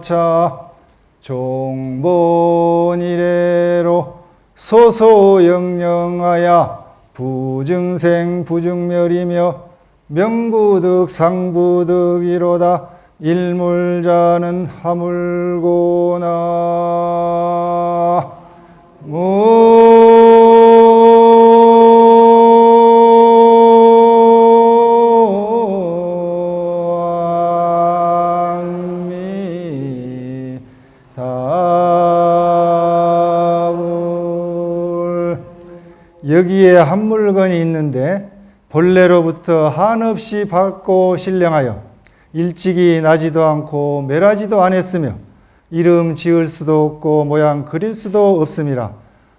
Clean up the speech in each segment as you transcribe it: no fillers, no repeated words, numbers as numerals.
사차 종본 이래로 소소영령하야 부증생 부증멸이며 명부득 상부득이로다 일물자는 하물고나 여기에 한 물건이 있는데 본래로부터 한없이 밝고 신령하여 일찍이 나지도 않고 멸하지도 않았으며 이름 지을 수도 없고 모양 그릴 수도 없음이라.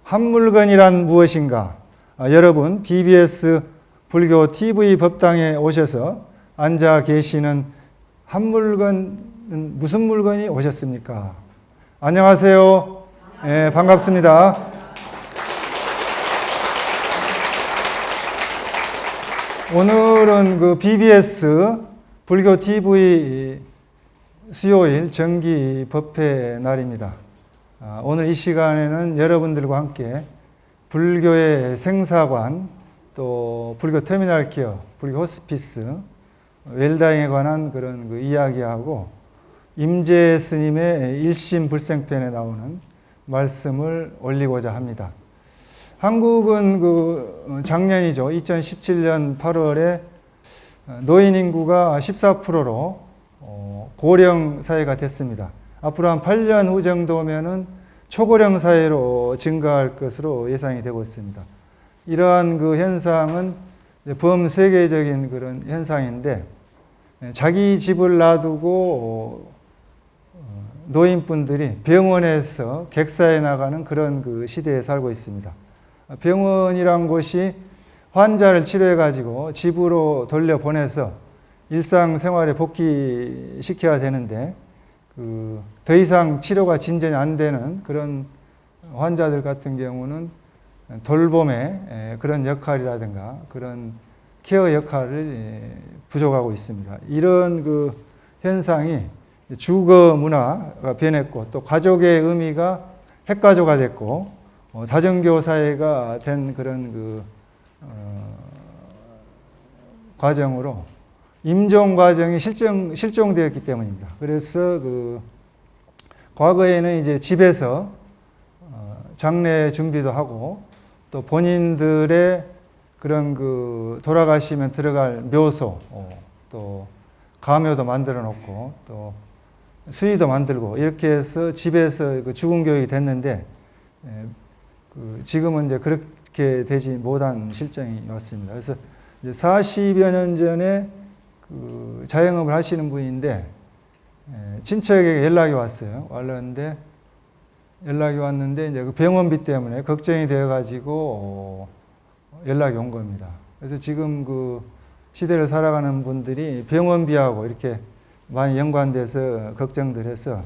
한 물건이란 무엇인가? 여러분 BBS 불교 TV 법당에 오셔서 앉아 계시는 한 물건은 무슨 물건이 오셨습니까? 안녕하세요. 네, 반갑습니다. 오늘은 그 BBS 불교 TV 수요일 정기 법회 날입니다. 오늘 이 시간에는 여러분들과 함께 불교의 생사관, 또 불교 터미널 케어, 불교 호스피스, 웰다잉에 관한 그런 그 이야기하고 임재 스님의 일심불생편에 나오는 말씀을 올리고자 합니다. 한국은 그 작년이죠. 2017년 8월에 노인 인구가 14%로 고령 사회가 됐습니다. 앞으로 한 8년 후 정도면은 초고령 사회로 증가할 것으로 예상이 되고 있습니다. 이러한 그 현상은 범세계적인 그런 현상인데 자기 집을 놔두고 노인분들이 병원에서 객사해 나가는 그런 그 시대에 살고 있습니다. 병원이란 곳이 환자를 치료해 가지고 집으로 돌려보내서 일상생활에 복귀시켜야 되는데 더 이상 치료가 진전이 안 되는 그런 환자들 같은 경우는 돌봄의 그런 역할이라든가 그런 케어 역할을 부족하고 있습니다. 이런 그 현상이 주거 문화가 변했고 또 가족의 의미가 핵가족화 됐고 다정교 사회가 된 그런 그 과정으로 임종 과정이 실종되었기 때문입니다. 그래서 그 과거에는 이제 집에서 장례 준비도 하고 또 본인들의 그런 그 돌아가시면 들어갈 묘소 또 가묘도 만들어 놓고 또 수의도 만들고 이렇게 해서 집에서 그 죽음 교육이 됐는데 지금은 이제 그렇게 되지 못한 실정이 왔습니다. 그래서 이제 40여 년 전에 그 자영업을 하시는 분인데 친척에게 연락이 왔어요. 연락이 왔는데 이제 그 병원비 때문에 걱정이 되어 가지고 연락이 온 겁니다. 그래서 지금 그 시대를 살아가는 분들이 병원비하고 이렇게 많이 연관돼서 걱정들 해서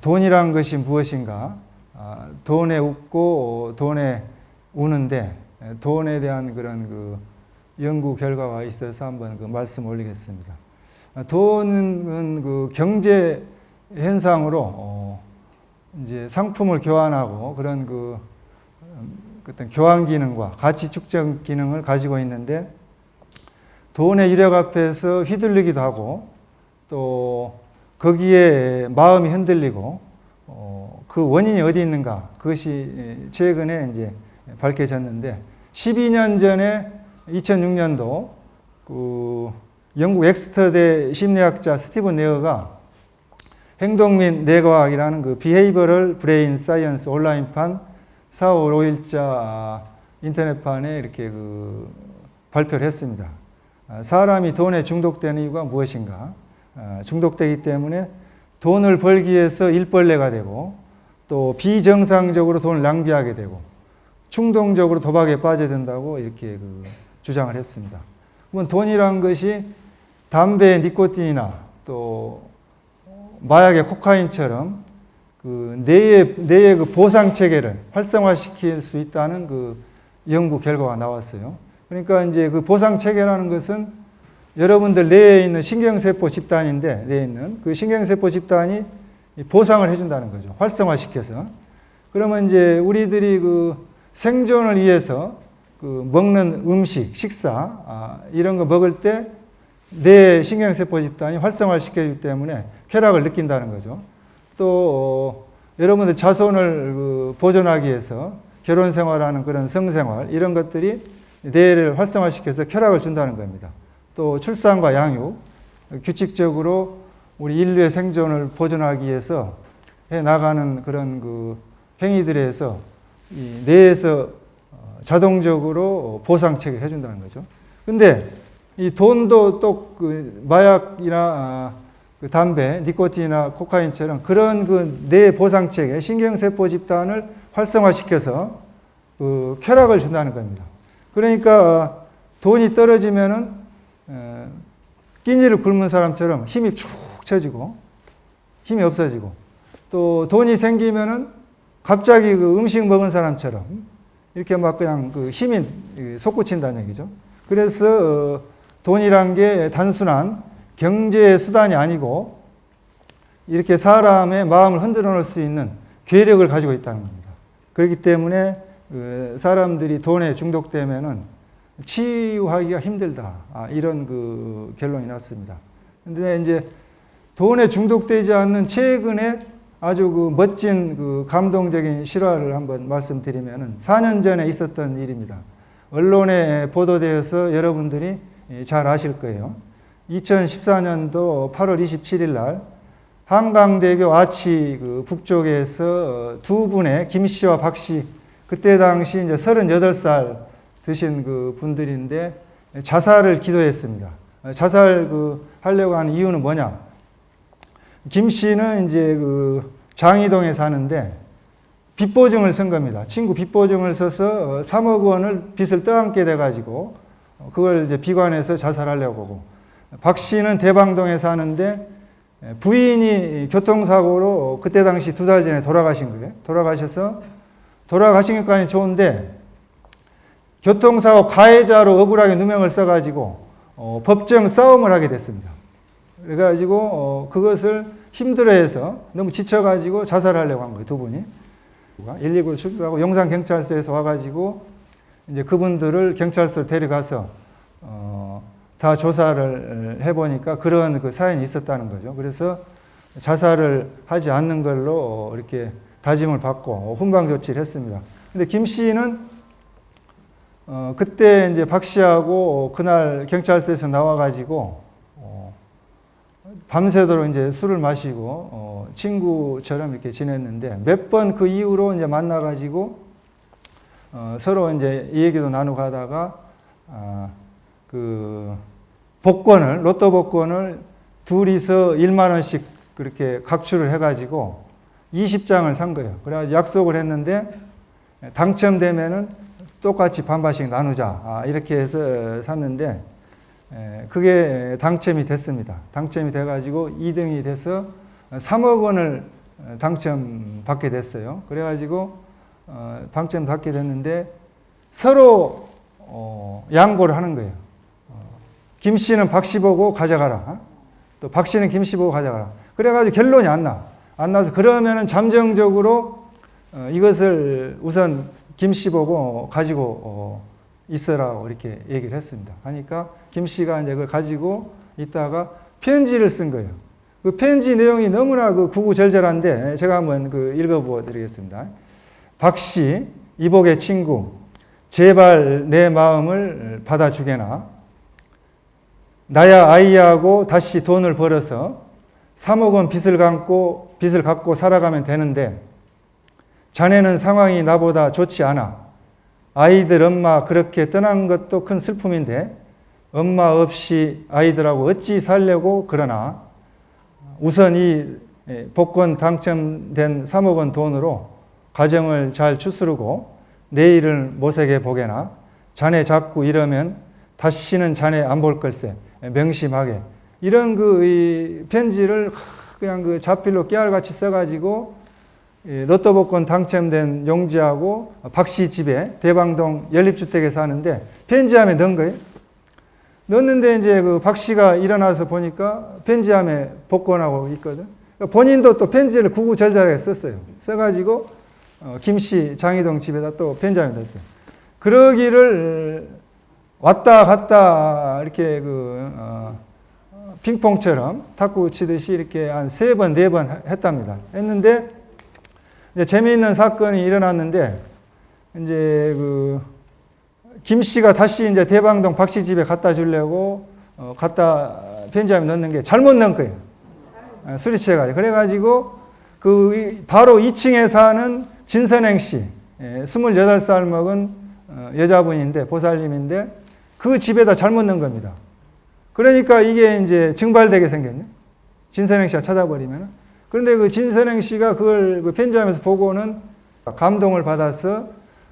돈이란 것이 무엇인가? 돈에 웃고 돈에 우는데 돈에 대한 그런 그 연구 결과가 있어서 한번 그 말씀 올리겠습니다. 돈은 그 경제 현상으로 이제 상품을 교환하고 그런 그 어떤 교환 기능과 가치 축적 기능을 가지고 있는데 돈의 유력 앞에서 휘둘리기도 하고 또 거기에 마음이 흔들리고 그 원인이 어디 있는가 그것이 최근에 이제 밝혀졌는데 12년 전에 2006년도 그 영국 엑스터대 심리학자 스티븐 네어가 행동 및 뇌과학이라는 그 비헤이버럴 브레인 사이언스 온라인판 4, 5, 5일자 인터넷판에 이렇게 그 발표를 했습니다. 사람이 돈에 중독되는 이유가 무엇인가? 중독되기 때문에 돈을 벌기 위해서 일벌레가 되고 또 비정상적으로 돈을 낭비하게 되고 충동적으로 도박에 빠져든다고 이렇게 그 주장을 했습니다. 그러면 돈이란 것이 담배, 니코틴이나 또 마약의 코카인처럼 그 뇌의 그 보상 체계를 활성화시킬 수 있다는 그 연구 결과가 나왔어요. 그러니까 이제 그 보상 체계라는 것은 여러분들 뇌에 있는 신경세포 집단인데 뇌에 있는 그 신경세포 집단이 보상을 해준다는 거죠. 활성화시켜서. 그러면 이제 우리들이 그 생존을 위해서 그 먹는 음식, 식사, 이런 거 먹을 때 뇌 신경세포 집단이 활성화를 시켜주기 때문에 쾌락을 느낀다는 거죠. 또, 여러분들 자손을 그 보존하기 위해서 결혼 생활하는 그런 성생활, 이런 것들이 뇌를 활성화시켜서 쾌락을 준다는 겁니다. 또 출산과 양육, 규칙적으로 우리 인류의 생존을 보존하기 위해서 해 나가는 그런 그 행위들에서 이 뇌에서 자동적으로 보상책을 해준다는 거죠. 근데 이 돈도 또 그 마약이나 그 담배, 니코틴이나 코카인처럼 그런 그 뇌 보상책에 신경세포 집단을 활성화시켜서 그 쾌락을 준다는 겁니다. 그러니까 돈이 떨어지면은 끼니를 굶은 사람처럼 힘이 축 처지고 힘이 없어지고, 또 돈이 생기면은 갑자기 그 음식 먹은 사람처럼 이렇게 막 그냥 그 힘이 솟구친다는 얘기죠. 그래서 돈이란 게 단순한 경제 수단이 아니고 이렇게 사람의 마음을 흔들어 놓을 수 있는 괴력을 가지고 있다는 겁니다. 그렇기 때문에 사람들이 돈에 중독되면은 치유하기가 힘들다. 이런 그 결론이 났습니다. 근데 이제 돈에 중독되지 않는 최근에 아주 그 멋진 그 감동적인 실화를 한번 말씀드리면은 4년 전에 있었던 일입니다. 언론에 보도되어서 여러분들이 잘 아실 거예요. 2014년도 8월 27일 날 한강대교 아치 그 북쪽에서 두 분의 김 씨와 박 씨, 그때 당시 이제 38살 드신 그 분들인데 자살을 기도했습니다. 자살 그 하려고 하는 이유는 뭐냐? 김 씨는 이제 그 장이동에 사는데 빚보증을 쓴 겁니다. 친구 빚보증을 써서 3억 원을 빚을 떠안게 돼가지고 그걸 이제 비관해서 자살하려고 하고, 박 씨는 대방동에 사는데 부인이 교통사고로 그때 당시 2달 전에 돌아가신 거예요. 돌아가신 것까지 좋은데 교통사고 가해자로 억울하게 누명을 써가지고 법정 싸움을 하게 됐습니다. 그래가지고 그것을 힘들어해서 너무 지쳐가지고 자살하려고 한 거예요, 두 분이. 119를 출동하고 용산경찰서에서 와가지고 이제 그분들을 경찰서로 데려가서 다 조사를 해보니까 그런 그 사연이 있었다는 거죠. 그래서 자살을 하지 않는 걸로 이렇게 다짐을 받고 훈방 조치를 했습니다. 근데 김 씨는 그때 이제 박 씨하고 그날 경찰서에서 나와가지고 밤새도록 이제 술을 마시고 친구처럼 이렇게 지냈는데 몇 번 그 이후로 이제 만나가지고 서로 이제 이 얘기도 나누고 하다가 그 복권을, 로또 복권을 둘이서 1만 원씩 그렇게 각출을 해가지고 20장을 산 거예요. 그래가지고 약속을 했는데 당첨되면은 똑같이 반반씩 나누자. 이렇게 해서 샀는데 그게 당첨이 됐습니다. 당첨이 돼가지고 2등이 돼서 3억 원을 당첨받게 됐어요. 그래가지고 당첨받게 됐는데 서로 양보를 하는 거예요. 김 씨는 박 씨 보고 가져가라. 또 박 씨는 김 씨 보고 가져가라. 그래가지고 결론이 안 나. 안 나서 그러면은 잠정적으로 이것을 우선 김 씨 보고 가지고 있으라고 이렇게 얘기를 했습니다. 하니까 김 씨가 이제 그걸 가지고 있다가 편지를 쓴 거예요. 그 편지 내용이 너무나 그 구구절절한데 제가 한번 그 읽어보아 드리겠습니다. 박 씨, 이복의 친구, 제발 내 마음을 받아주게나. 나야 아이하고 다시 돈을 벌어서 3억 원 빚을 갖고 살아가면 되는데 자네는 상황이 나보다 좋지 않아. 아이들 엄마 그렇게 떠난 것도 큰 슬픔인데 엄마 없이 아이들하고 어찌 살려고 그러나 우선 이 복권 당첨된 3억 원 돈으로 가정을 잘 추스르고 내일을 모색해 보게나. 자네 자꾸 이러면 다시는 자네 안 볼 걸세. 명심하게. 이런 이 편지를 그냥 그 자필로 깨알같이 써가지고 로또 복권 당첨된 용지하고 박 씨 집에 대방동 연립주택에 사는데 편지함에 넣은 거예요. 넣었는데 이제 그 박 씨가 일어나서 보니까 편지함에 복권하고 있거든. 본인도 또 편지를 구구절절하게 썼어요. 써가지고 김씨 장희동 집에다 또 편지를 냈어요. 그러기를 왔다 갔다 이렇게 핑퐁처럼 탁구 치듯이 이렇게 한 3번, 4번 했답니다. 했는데 이제 재미있는 사건이 일어났는데 이제 김 씨가 다시 이제 대방동 박 씨 집에 갖다 주려고 갖다 편지함에 넣는 게 잘못 넣은 거예요. 술이 취해가지고. 그래가지고 바로 2층에 사는 진선행 씨, 28살 먹은 여자분인데, 보살님인데, 그 집에다 잘못 넣은 겁니다. 그러니까 이게 이제 증발되게 생겼네. 진선행 씨가 찾아버리면. 그런데 그 진선행 씨가 그걸 편지함에서 보고는 감동을 받아서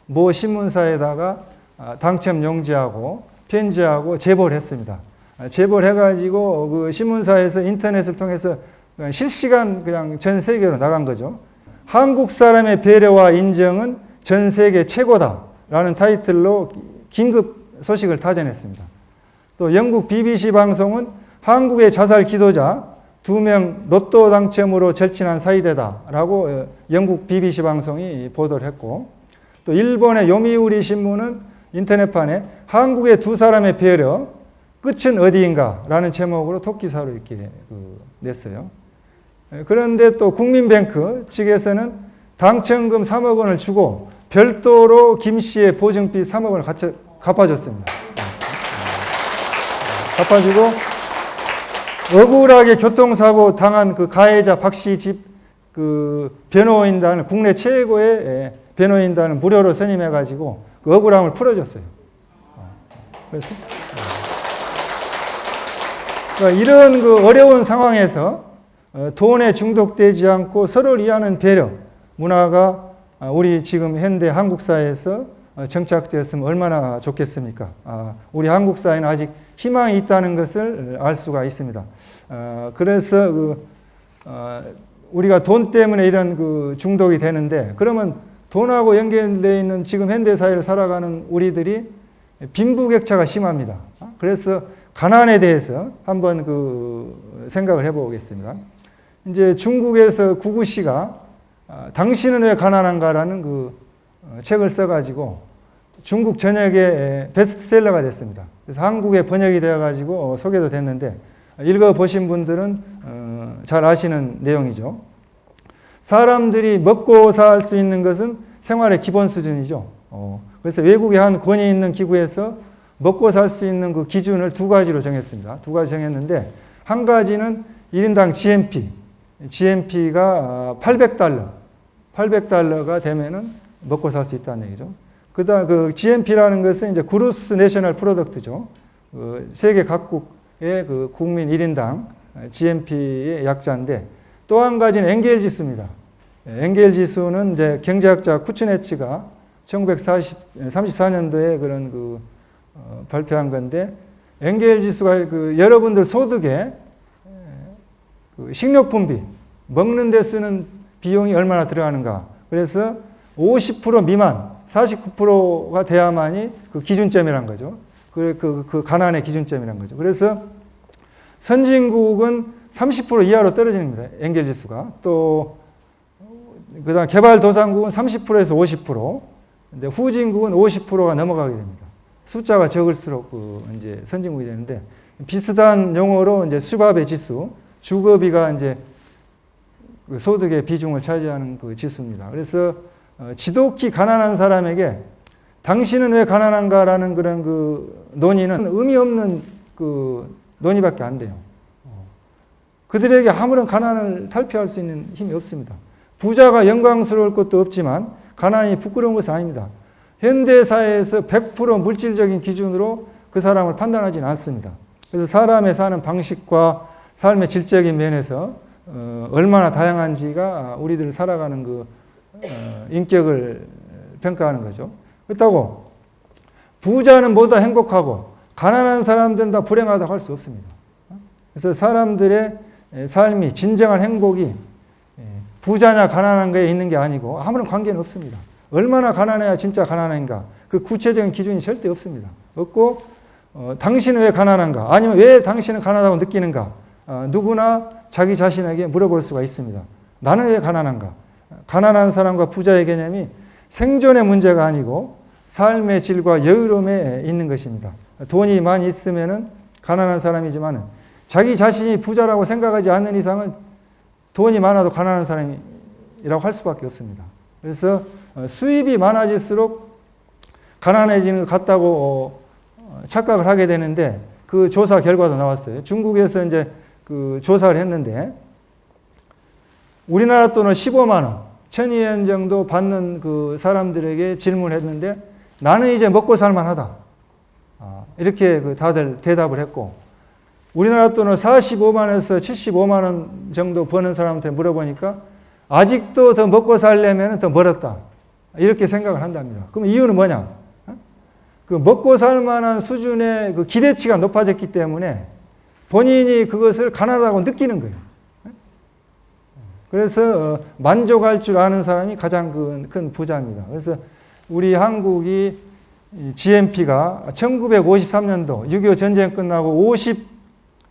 모 신문사에다가 당첨 용지하고 편지하고 제보를 했습니다. 제보를 해가지고 그 신문사에서 인터넷을 통해서 실시간 그냥 전 세계로 나간 거죠. 한국 사람의 배려와 인정은 전 세계 최고다라는 타이틀로 긴급 소식을 타전했습니다. 또 영국 BBC 방송은 한국의 자살 기도자 2명 로또 당첨으로 절친한 사이다라고 영국 BBC 방송이 보도를 했고, 또 일본의 요미우리 신문은 인터넷판에 한국의 2사람의 배려 끝은 어디인가 라는 제목으로 토끼사로 이렇게 냈어요. 그런데 또 국민뱅크 측에서는 당첨금 3억 원을 주고 별도로 김 씨의 보증비 3억 원을 갚아줬습니다. 갚아주고 억울하게 교통사고 당한 그 가해자 박 씨 집 변호인단을, 국내 최고의 변호인단을 무료로 선임해가지고 그 억울함을 풀어줬어요. 그래서 그러니까 이런 어려운 상황에서 돈에 중독되지 않고 서로를 이해하는 배려 문화가 우리 지금 현대 한국 사회에서 정착되었으면 얼마나 좋겠습니까? 우리 한국 사회는 아직 희망이 있다는 것을 알 수가 있습니다. 그래서 우리가 돈 때문에 이런 중독이 되는데, 그러면 돈하고 연결되어 있는 지금 현대 사회를 살아가는 우리들이 빈부격차가 심합니다. 그래서 가난에 대해서 한번 생각을 해보겠습니다. 이제 중국에서 구구씨가 당신은 왜 가난한가라는 책을 써가지고 중국 전역에 베스트셀러가 됐습니다. 그래서 한국에 번역이 되어가지고 소개도 됐는데, 읽어보신 분들은 잘 아시는 내용이죠. 사람들이 먹고 살 수 있는 것은 생활의 기본 수준이죠. 그래서 외국의 한 권위 있는 기구에서 먹고 살 수 있는 그 기준을 2가지로 정했습니다. 2가지 정했는데, 한 가지는 1인당 GNP가 800달러가 되면은 먹고 살 수 있다는 얘기죠. 그다음 GNP라는 것은 이제 그루스 내셔널 프로덕트죠. 세계 각국의 국민 1인당 GNP의 약자인데, 또 한 가지는 엔겔 지수입니다. 엔겔 지수는 이제 경제학자 쿠츠네츠가 1934년도에 발표한 건데, 엔겔 지수가 여러분들 소득에 식료품비, 먹는 데 쓰는 비용이 얼마나 들어가는가. 그래서 50% 미만, 49%가 돼야만이 기준점이란 거죠. 가난의 기준점이란 거죠. 그래서 선진국은 30% 이하로 떨어지는 겁니다. 엔겔 지수가. 또, 그 다음 개발도상국은 30%에서 50%. 근데 후진국은 50%가 넘어가게 됩니다. 숫자가 적을수록 이제 선진국이 되는데, 비슷한 용어로 이제 수밥의 지수, 주거비가 이제 소득의 비중을 차지하는 지수입니다. 그래서 지독히 가난한 사람에게 당신은 왜 가난한가라는 그런 논의는 의미 없는 논의밖에 안 돼요. 그들에게 아무런 가난을 탈피할 수 있는 힘이 없습니다. 부자가 영광스러울 것도 없지만 가난이 부끄러운 것은 아닙니다. 현대사회에서 100% 물질적인 기준으로 그 사람을 판단하지는 않습니다. 그래서 사람의 사는 방식과 삶의 질적인 면에서 얼마나 다양한지가 우리들 살아가는 인격을 평가하는 거죠. 그렇다고 부자는 모두 다 행복하고 가난한 사람들은 다 불행하다고 할 수 없습니다. 그래서 사람들의 삶이, 진정한 행복이 부자냐 가난한 거에 있는 게 아니고 아무런 관계는 없습니다. 얼마나 가난해야 진짜 가난한가, 그 구체적인 기준이 절대 없습니다. 없고 당신은 왜 가난한가, 아니면 왜 당신은 가난하다고 느끼는가, 누구나 자기 자신에게 물어볼 수가 있습니다. 나는 왜 가난한가? 가난한 사람과 부자의 개념이 생존의 문제가 아니고 삶의 질과 여유로움에 있는 것입니다. 돈이 많이 있으면은 가난한 사람이지만 자기 자신이 부자라고 생각하지 않는 이상은 돈이 많아도 가난한 사람이라고 할 수밖에 없습니다. 그래서 수입이 많아질수록 가난해지는 것 같다고 착각을 하게 되는데 그 조사 결과도 나왔어요. 중국에서 이제 그 조사를 했는데 우리나라 돈은 15만 원, 1,000위안 정도 받는 그 사람들에게 질문을 했는데 나는 이제 먹고 살만하다. 이렇게 다들 대답을 했고 우리나라 돈은 45만에서 75만 원 정도 버는 사람한테 물어보니까 아직도 더 먹고 살려면 더 멀었다. 이렇게 생각을 한답니다. 그럼 이유는 뭐냐? 그 먹고 살 만한 수준의 그 기대치가 높아졌기 때문에 본인이 그것을 가난하다고 느끼는 거예요. 그래서 만족할 줄 아는 사람이 가장 큰 부자입니다. 그래서 우리 한국이 GNP가 1953년도 6.25 전쟁 끝나고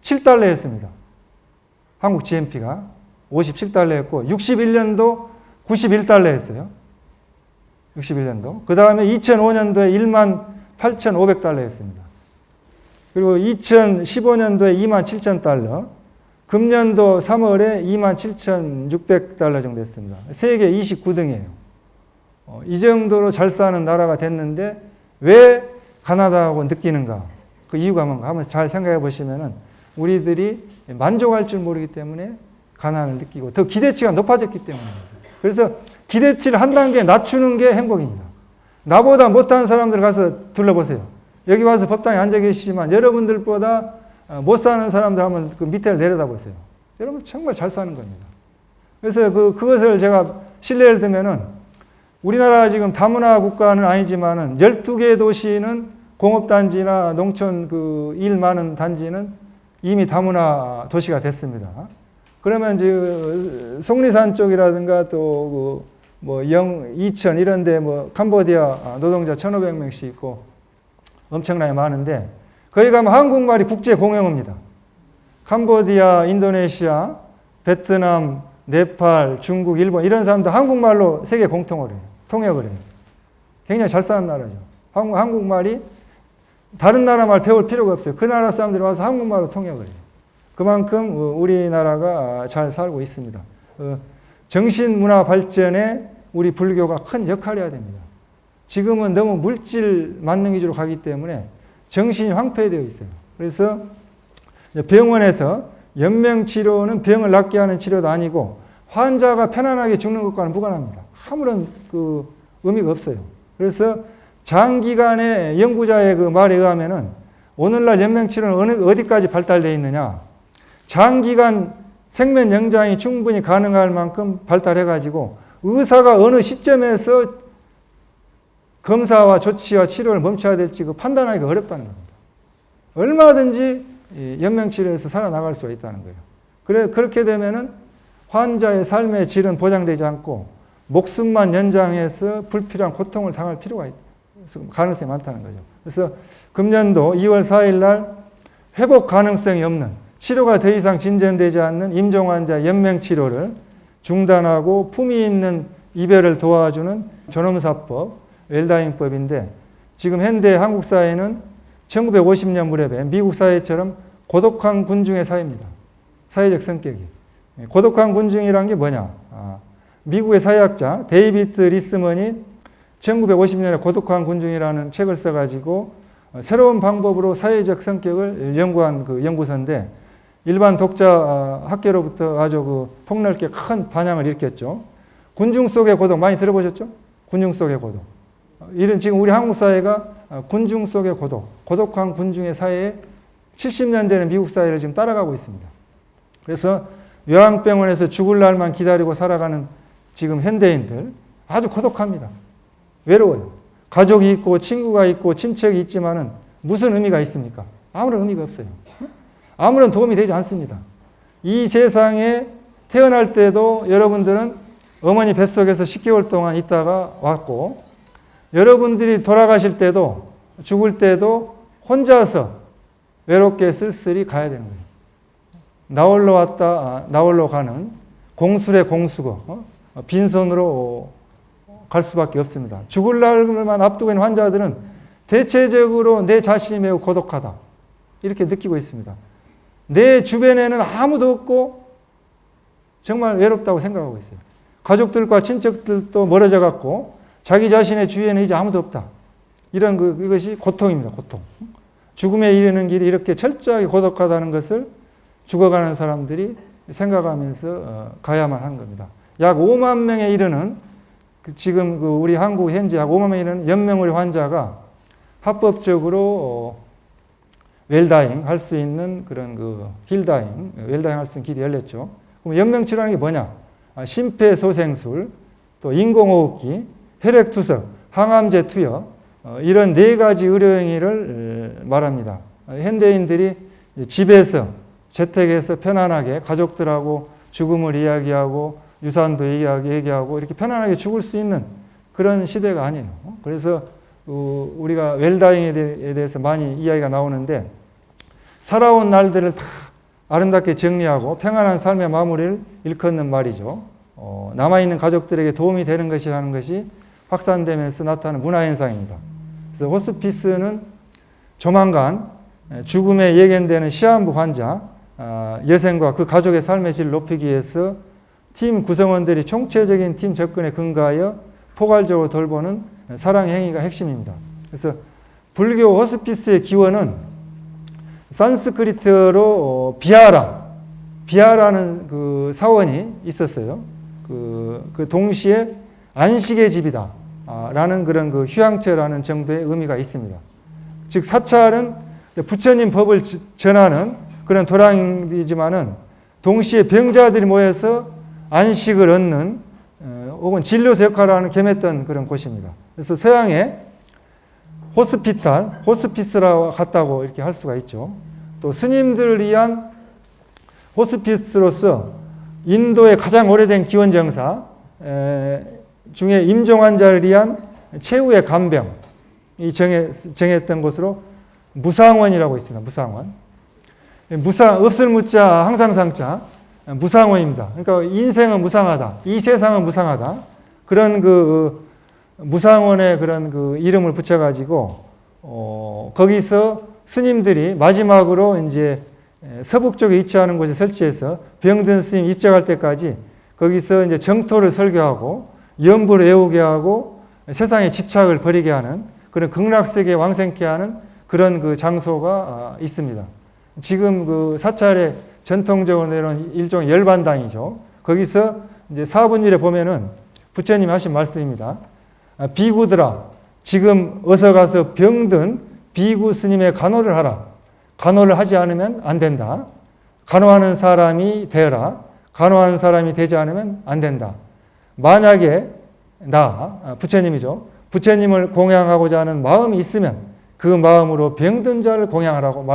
57달러였습니다. 한국 GNP가 57달러였고 61년도 91달러였어요. 61년도. 그 다음에 2005년도에 18,500달러였습니다. 그리고 2015년도에 27,000달러, 금년도 3월에 27,600달러 정도 됐습니다. 세계 29등이에요. 이 정도로 잘 사는 나라가 됐는데 왜 가난하다고 느끼는가? 그 이유가 뭔가 한번 잘 생각해 보시면은 우리들이 만족할 줄 모르기 때문에 가난을 느끼고 더 기대치가 높아졌기 때문입니다. 그래서 기대치를 한 단계 낮추는 게 행복입니다. 나보다 못한 사람들 가서 둘러보세요. 여기 와서 법당에 앉아 계시지만 여러분들보다 못 사는 사람들 한번 그 밑에를 내려다보세요. 여러분 정말 잘 사는 겁니다. 그래서 그것을 제가 신뢰를 들면은 우리나라 지금 다문화 국가는 아니지만은 12개 도시는 공업단지나 농촌 일 많은 단지는 이미 다문화 도시가 됐습니다. 그러면 이제 속리산 쪽이라든가 또 이천 이런 데 캄보디아 노동자 1,500명씩 있고 엄청나게 많은데 거기 가면 한국말이 국제 공용어입니다. 캄보디아, 인도네시아, 베트남, 네팔, 중국, 일본 이런 사람들 한국말로 세계 공통어를 해요. 통역을 해요. 굉장히 잘 사는 나라죠. 한국말이 다른 나라 말 배울 필요가 없어요. 그 나라 사람들이 와서 한국말로 통역을 해요. 그만큼 우리나라가 잘 살고 있습니다. 정신문화 발전에 우리 불교가 큰 역할을 해야 됩니다. 지금은 너무 물질 만능 위주로 가기 때문에 정신이 황폐되어 있어요. 그래서 병원에서 연명치료는 병을 낫게 하는 치료도 아니고 환자가 편안하게 죽는 것과는 무관합니다. 아무런 의미가 없어요. 그래서 장기간의 연구자의 말에 의하면은 오늘날 연명치료는 어디까지 발달되어 있느냐. 장기간 생명 연장이 충분히 가능할 만큼 발달해가지고 의사가 어느 시점에서 검사와 조치와 치료를 멈춰야 될지 판단하기가 어렵다는 겁니다. 얼마든지 연명치료에서 살아나갈 수가 있다는 거예요. 그렇게 되면은 환자의 삶의 질은 보장되지 않고 목숨만 연장해서 불필요한 고통을 당할 필요가 가능성이 많다는 거죠. 그래서 금년도 2월 4일 날 회복 가능성이 없는 치료가 더 이상 진전되지 않는 임종 환자 연명치료를 중단하고 품위 있는 이별을 도와주는 존엄사법, 웰다잉법인데 지금 현대 한국 사회는 1950년 무렵에 미국 사회처럼 고독한 군중의 사회입니다. 사회적 성격이. 고독한 군중이란 게 뭐냐? 미국의 사회학자 데이비드 리스먼이 1950년에 고독한 군중이라는 책을 써가지고 새로운 방법으로 사회적 성격을 연구한 연구서인데 일반 독자 학계로부터 아주 폭넓게 큰 반향을 일으켰죠. 군중 속의 고독 많이 들어보셨죠? 군중 속의 고독. 이런 지금 우리 한국 사회가 군중 속의 고독한 군중의 사회에 70년 전에 미국 사회를 지금 따라가고 있습니다. 그래서 요양병원에서 죽을 날만 기다리고 살아가는 지금 현대인들 아주 고독합니다. 외로워요. 가족이 있고 친구가 있고 친척이 있지만은 무슨 의미가 있습니까? 아무런 의미가 없어요. 아무런 도움이 되지 않습니다. 이 세상에 태어날 때도 여러분들은 어머니 뱃속에서 10개월 동안 있다가 왔고 여러분들이 돌아가실 때도 죽을 때도 혼자서 외롭게 쓸쓸히 가야 되는 거예요. 나홀로 왔다 나홀로 가는 공술의 공수거, 빈손으로 갈 수밖에 없습니다. 죽을 날만 앞두고 있는 환자들은 대체적으로 내 자신이 매우 고독하다 이렇게 느끼고 있습니다. 내 주변에는 아무도 없고 정말 외롭다고 생각하고 있어요. 가족들과 친척들도 멀어져 갖고 자기 자신의 주위에는 이제 아무도 없다. 이런 이것이 고통입니다. 고통. 죽음에 이르는 길이 이렇게 철저하게 고독하다는 것을 죽어가는 사람들이 생각하면서 가야만 하는 겁니다. 약 5만 명에 이르는 지금 우리 한국 현재 약 5만 명에 이르는 연명의 환자가 합법적으로 웰다잉 할 수 있는 그런 힐다잉, 웰다잉 할 수 있는 길이 열렸죠. 그럼 연명치료라는 게 뭐냐? 심폐소생술, 또 인공호흡기, 혈액투석, 항암제 투여 이런 4가지 의료행위를 말합니다. 현대인들이 집에서 재택에서 편안하게 가족들하고 죽음을 이야기하고 유산도 얘기하고 이렇게 편안하게 죽을 수 있는 그런 시대가 아니에요. 그래서 우리가 웰다잉에 대해서 많이 이야기가 나오는데 살아온 날들을 다 아름답게 정리하고 평안한 삶의 마무리를 일컫는 말이죠. 남아있는 가족들에게 도움이 되는 것이라는 것이 확산되면서 나타나는 문화현상입니다. 그래서 호스피스는 조만간 죽음에 예견되는 시한부 환자, 여생과 그 가족의 삶의 질을 높이기 위해서 팀 구성원들이 총체적인 팀 접근에 근거하여 포괄적으로 돌보는 사랑의 행위가 핵심입니다. 그래서 불교 호스피스의 기원은 산스크리트로 비하라는 그 사원이 있었어요. 그 동시에 안식의 집이다 라는 그런 휴양처라는 정도의 의미가 있습니다. 즉 사찰은 부처님 법을 전하는 그런 도량이지만은 동시에 병자들이 모여서 안식을 얻는 혹은 진료소 역할을 하는 겸했던 그런 곳입니다. 그래서 서양의 호스피스라고 같다고 이렇게 할 수가 있죠. 또 스님들을 위한 호스피스로서 인도의 가장 오래된 기원정사 중에 임종 환자를 위한 최후의 간병이 정했던 곳으로 무상원이라고 있습니다. 무상원. 없을 무자 항상 상자 무상원입니다. 그러니까 인생은 무상하다. 이 세상은 무상하다. 그런 무상원의 그런 이름을 붙여가지고 거기서 스님들이 마지막으로 이제 서북 쪽에 위치하는 곳에 설치해서 병든 스님 입적할 때까지 거기서 이제 정토를 설교하고 연부를 외우게 하고 세상에 집착을 버리게 하는 그런 극락세계에 왕생케 하는 그런 장소가 있습니다. 지금 사찰의 전통적으로 내려온 일종의 열반당이죠. 거기서 이제 4분일에 보면은 부처님이 하신 말씀입니다. 비구들아, 지금 어서 가서 병든 비구 스님의 간호를 하라. 간호를 하지 않으면 안 된다. 간호하는 사람이 되어라. 간호하는 사람이 되지 않으면 안 된다. 만약에 부처님이죠. 부처님을 공양하고자 하는 마음이 있으면 그 마음으로 병든 자를 공양하라고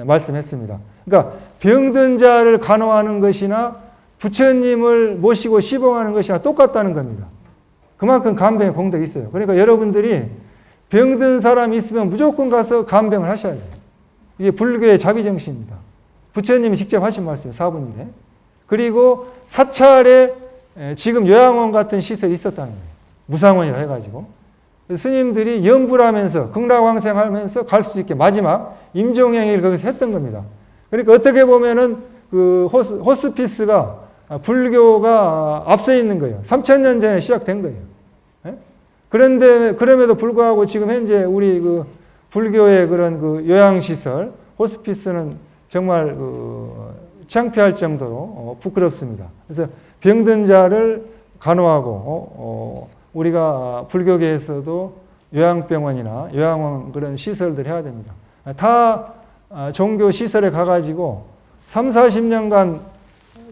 말씀했습니다. 그러니까 병든 자를 간호하는 것이나 부처님을 모시고 시봉하는 것이나 똑같다는 겁니다. 그만큼 간병의 공덕이 있어요. 그러니까 여러분들이 병든 사람이 있으면 무조건 가서 간병을 하셔야 돼요. 이게 불교의 자비정신입니다. 부처님이 직접 하신 말씀이에요. 4분일에. 그리고 사찰에 지금 요양원 같은 시설이 있었다는 거예요. 무상원이라 해가지고. 스님들이 연불하면서 극락왕생하면서 갈 수 있게 마지막 임종행위를 거기서 했던 겁니다. 그러니까 어떻게 보면은 호스피스가 불교가 앞서 있는 거예요. 3000년 전에 시작된 거예요. 그런데 그럼에도 불구하고 지금 현재 우리 불교의 그런 요양시설 호스피스는 정말 창피할 정도로 부끄럽습니다. 그래서 병든 자를 간호하고 우리가 불교계에서도 요양병원이나 요양원 그런 시설들 해야 됩니다. 다 종교 시설에 가가지고 3, 40년간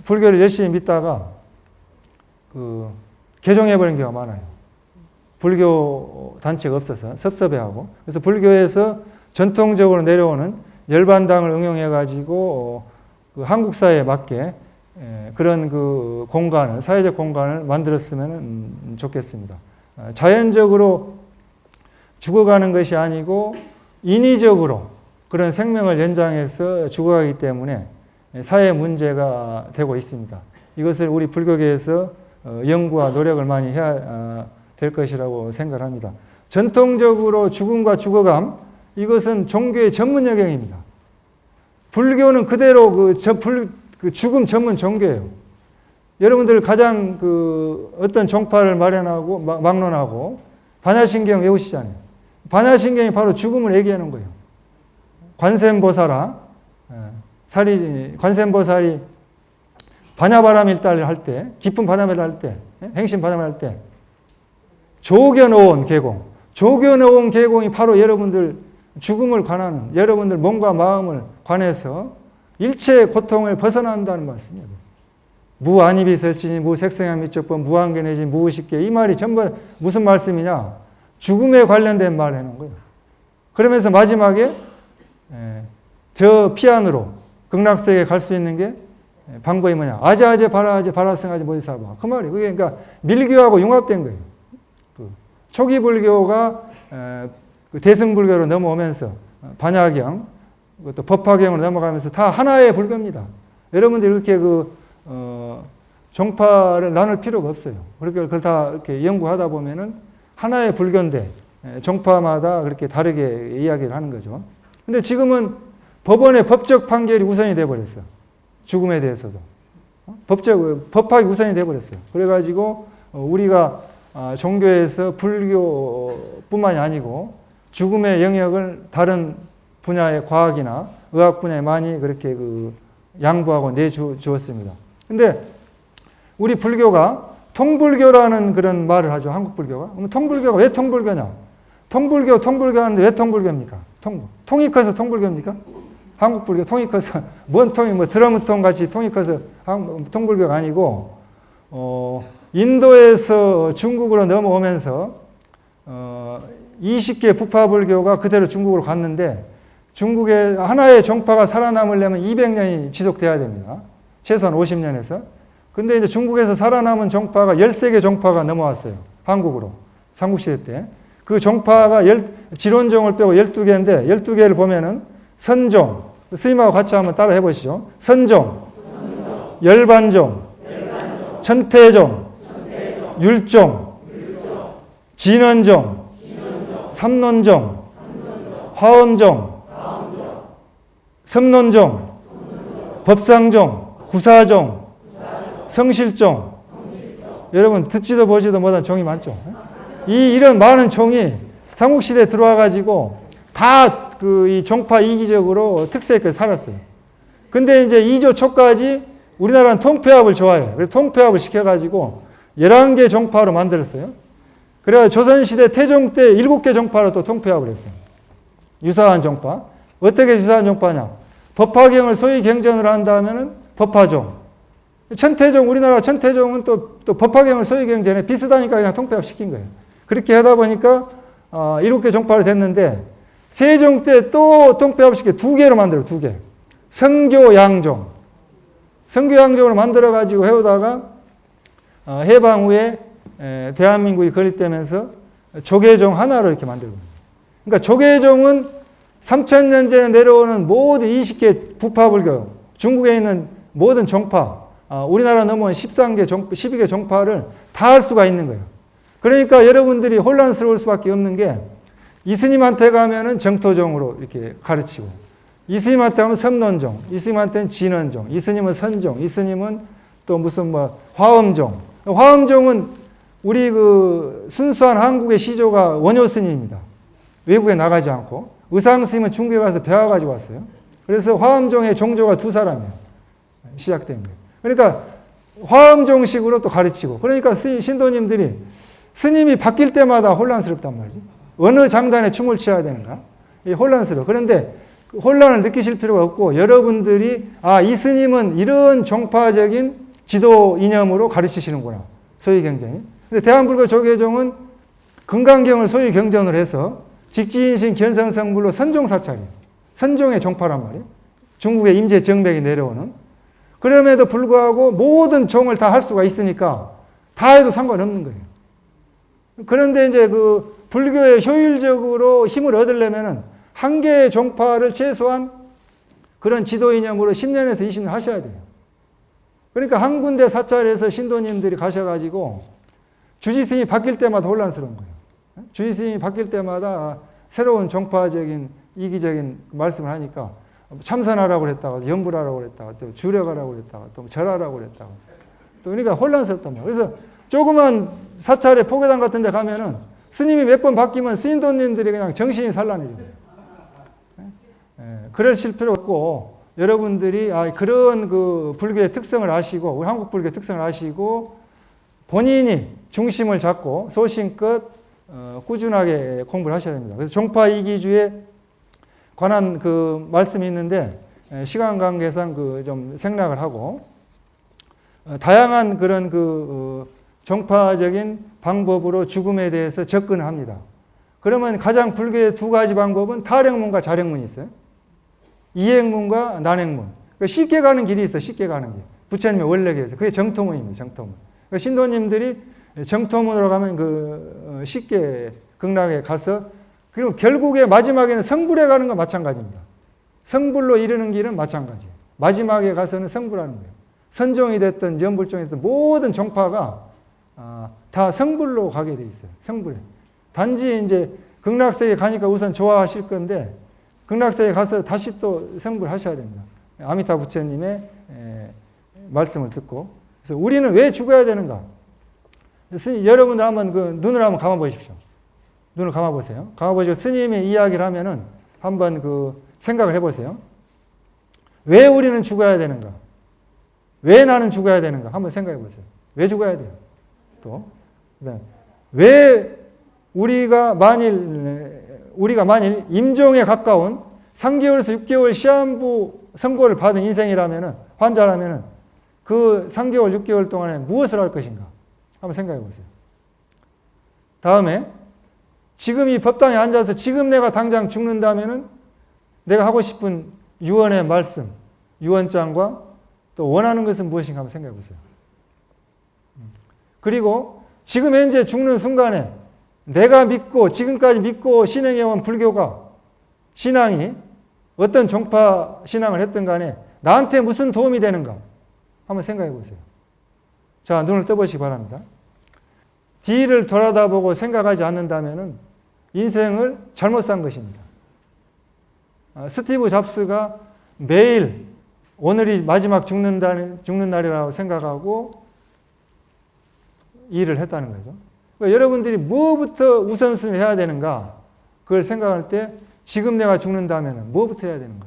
불교를 열심히 믿다가 개종해버린 경우가 많아요. 불교 단체가 없어서 섭섭해하고. 그래서 불교에서 전통적으로 내려오는 열반당을 응용해가지고 한국 사회에 맞게 그런 공간을, 사회적 공간을 만들었으면 좋겠습니다. 자연적으로 죽어가는 것이 아니고 인위적으로 그런 생명을 연장해서 죽어가기 때문에 사회 문제가 되고 있습니다. 이것을 우리 불교계에서 연구와 노력을 많이 해야 될 것이라고 생각을 합니다. 전통적으로 죽음과 죽어감, 이것은 종교의 전문 영역입니다. 불교는 그대로 그 죽음 전문 종교예요. 여러분들 가장 어떤 종파를 마련하고 막론하고 반야신경 외우시잖아요. 반야신경이 바로 죽음을 얘기하는 거예요. 관세음보살아, 관세음보살이 반야바라밀다를 할 때, 깊은 반야바라밀 할 때, 행신 반야바라밀 할 때, 조겨놓은 계공, 조겨놓은 계공이 바로 여러분들 죽음을 관하는, 여러분들 몸과 마음을 관해서 일체 고통을 벗어난다는 말씀이에요. 무안이비설신이 무색생양 미적법 무한견해지 무의식계, 이 말이 전부 무슨 말씀이냐? 죽음에 관련된 말을 해놓은 거예요. 그러면서 마지막에 저 피안으로 극락세계에 갈 수 있는 게 방법이 뭐냐? 아제아제 바라아제 바라승아제 모디사바. 그 말이에요. 그게 그러니까 밀교하고 융합된 거예요. 초기 불교가 대승불교로 넘어오면서 반야경, 또 법화경으로 넘어가면서 다 하나의 불교입니다. 여러분들 이렇게 종파를 나눌 필요가 없어요. 그렇게 그걸 다 이렇게 연구하다 보면은 하나의 불교인데 종파마다 그렇게 다르게 이야기를 하는 거죠. 근데 지금은 법원의 법적 판결이 우선이 돼버렸어. 죽음에 대해서도. 법학이 우선이 돼버렸어요. 그래가지고 우리가 종교에서 불교뿐만이 아니고 죽음의 영역을 다른 분야의 과학이나 의학 분야에 많이 그렇게 양보하고 내주었습니다. 근데 우리 불교가 통불교라는 그런 말을 하죠. 한국 불교가. 그럼 통불교가 왜 통불교냐? 통불교 하는데 왜 통불교입니까? 통이 커서 통불교입니까? 한국 불교 통이 커서 뭔 통이 드러무통 같이 통이 커서 통불교가 아니고 인도에서 중국으로 넘어오면서 20개 부파불교가 그대로 중국으로 갔는데 중국의 하나의 종파가 살아남으려면 200년이 지속돼야 됩니다. 최소한 50년에서. 근데 이제 중국에서 살아남은 종파가 13개 종파가 넘어왔어요. 한국으로. 삼국시대 때. 그 종파가 지론종을 빼고 12개인데 12개를 보면은 선종, 스님하고 같이 한번 따라 해보시죠. 선종, 열반종, 천태종, 율종, 진원종, 삼론종, 화엄종, 섬론종, 법상종, 구사종, 성실종. 여러분 듣지도 보지도 못한 종이 많죠. 이런 많은 종이 삼국시대에 들어와가지고 다 이 종파 이기적으로 특색을 살았어요. 근데 이제 2조 초까지 우리나라는 통폐합을 좋아해요. 그래서 통폐합을 시켜가지고 11개 종파로 만들었어요. 그래서 조선시대 태종 때 7개 종파로 또 통폐합을 했어요. 유사한 종파. 어떻게 유사한 종파냐? 법화경을 소위 경전을 한다면은 법화종. 천태종, 우리나라 천태종은 또 법화경을 소위 경전에 비슷하니까 그냥 통폐합 시킨 거예요. 그렇게 하다 보니까 7개 종파로 됐는데 세종 때 또 통폐합 시켜 2개로 만들어요. 2개. 성교양종. 성교양종으로 만들어가지고 해오다가 해방 후에 대한민국이 건립되면서 조계종 하나로 이렇게 만들고. 그러니까 조계종은 3000년 전에 내려오는 모든 20개 부파불교, 중국에 있는 모든 종파, 우리나라 넘어온 12개 종파를 다 할 수가 있는 거예요. 그러니까 여러분들이 혼란스러울 수밖에 없는 게 이 스님한테 가면은 정토종으로 이렇게 가르치고, 이 스님한테 가면 섬론종, 이 스님한테는 진원종, 이 스님은 선종, 이 스님은 또 무슨 화엄종. 화엄종은 우리 순수한 한국의 시조가 원효 스님입니다. 외국에 나가지 않고. 의상 스님은 중국에 가서 배워가지고 왔어요. 그래서 화엄종의 종조가 2사람이에요. 시작된 거예요. 그러니까 화엄종식으로 또 가르치고. 그러니까 신도님들이 스님이 바뀔 때마다 혼란스럽단 말이지. 어느 장단에 춤을 춰야 되는가? 혼란스러워. 그런데 혼란을 느끼실 필요가 없고 여러분들이 이 스님은 이런 종파적인 지도 이념으로 가르치시는구나. 소위 경전이. 근데 대한불교 조계종은 금강경을 소위 경전을 해서 직지인신 견성성불로 선종사찰이에요. 선종의 종파란 말이에요. 중국의 임제정맥이 내려오는. 그럼에도 불구하고 모든 종을 다 할 수가 있으니까 다 해도 상관없는 거예요. 그런데 이제 불교에 효율적으로 힘을 얻으려면은 한 개의 종파를 최소한 그런 지도 이념으로 10년에서 20년 하셔야 돼요. 그러니까 한 군데 사찰에서 신도님들이 가셔가지고 주지스님이 바뀔 때마다 혼란스러운 거예요. 주지스님이 바뀔 때마다 새로운 종파적인 이기적인 말씀을 하니까 참선하라고 그랬다가 염불하라고 그랬다가 또 주력하라고 그랬다가 또 절하라고 그랬다가 또 그러니까 혼란스럽단 말이에요. 그래서 조그만 사찰의 포교당 같은 데 가면은 스님이 몇 번 바뀌면 스님도님들이 그냥 정신이 산란해져요. 그러실 필요 없고 여러분들이 그런 그 불교의 특성을 아시고 우리 한국 불교의 특성을 아시고 본인이 중심을 잡고 소신껏 꾸준하게 공부를 하셔야 됩니다. 그래서 종파 이기주에 관한 그 말씀이 있는데 시간 관계상 그 좀 생략을 하고 다양한 그런 그 종파적인 방법으로 죽음에 대해서 접근을 합니다. 그러면 가장 불교의 두 가지 방법은 탈행문과 잘행문이 있어요. 이행문과 난행문. 그러니까 쉽게 가는 길이 있어요. 쉽게 가는 길. 부처님의 원래계에서. 그게 정토문입니다. 정토문. 그러니까 신도님들이 정토문으로 가면 그 쉽게 극락에 가서 그리고 결국에 마지막에는 성불에 가는 건 마찬가지입니다. 성불로 이르는 길은 마찬가지예요. 마지막에 가서는 성불하는 거예요. 선종이 됐든 연불종이 됐든 모든 종파가 다 성불로 가게 돼 있어요. 성불에. 단지 이제 극락세에 가니까 우선 좋아하실 건데 극락세에 가서 다시 또 성불하셔야 됩니다. 아미타 부처님의 말씀을 듣고. 그래서 우리는 왜 죽어야 되는가? 여러분들 한번 그 눈을 한번 감아 보십시오. 눈을 감아 보세요. 감아 보시고 스님의 이야기를 하면은 한번 그 생각을 해 보세요. 왜 우리는 죽어야 되는가? 왜 나는 죽어야 되는가? 한번 생각해 보세요. 왜 죽어야 돼요? 또 그다음에 왜 우리가 만일 임종에 가까운 3개월에서 6개월 시한부 선고를 받은 인생이라면은 환자라면은 그 3개월, 6개월 동안에 무엇을 할 것인가? 한번 생각해 보세요. 다음에 지금 이 법당에 앉아서 지금 내가 당장 죽는다면은 내가 하고 싶은 유언의 말씀, 유언장과 또 원하는 것은 무엇인가 한번 생각해 보세요. 그리고 지금 현재 죽는 순간에 내가 믿고 지금까지 믿고 신행해온 불교가 신앙이 어떤 종파 신앙을 했든 간에 나한테 무슨 도움이 되는가 한번 생각해 보세요. 자, 눈을 떠보시기 바랍니다. 뒤를 돌아다보고 생각하지 않는다면 인생을 잘못 산 것입니다. 스티브 잡스가 매일 오늘이 마지막 죽는 날이라고 생각하고 일을 했다는 거죠. 그러니까 여러분들이 뭐부터 우선순위 해야 되는가 그걸 생각할 때 지금 내가 죽는다면 뭐부터 해야 되는가?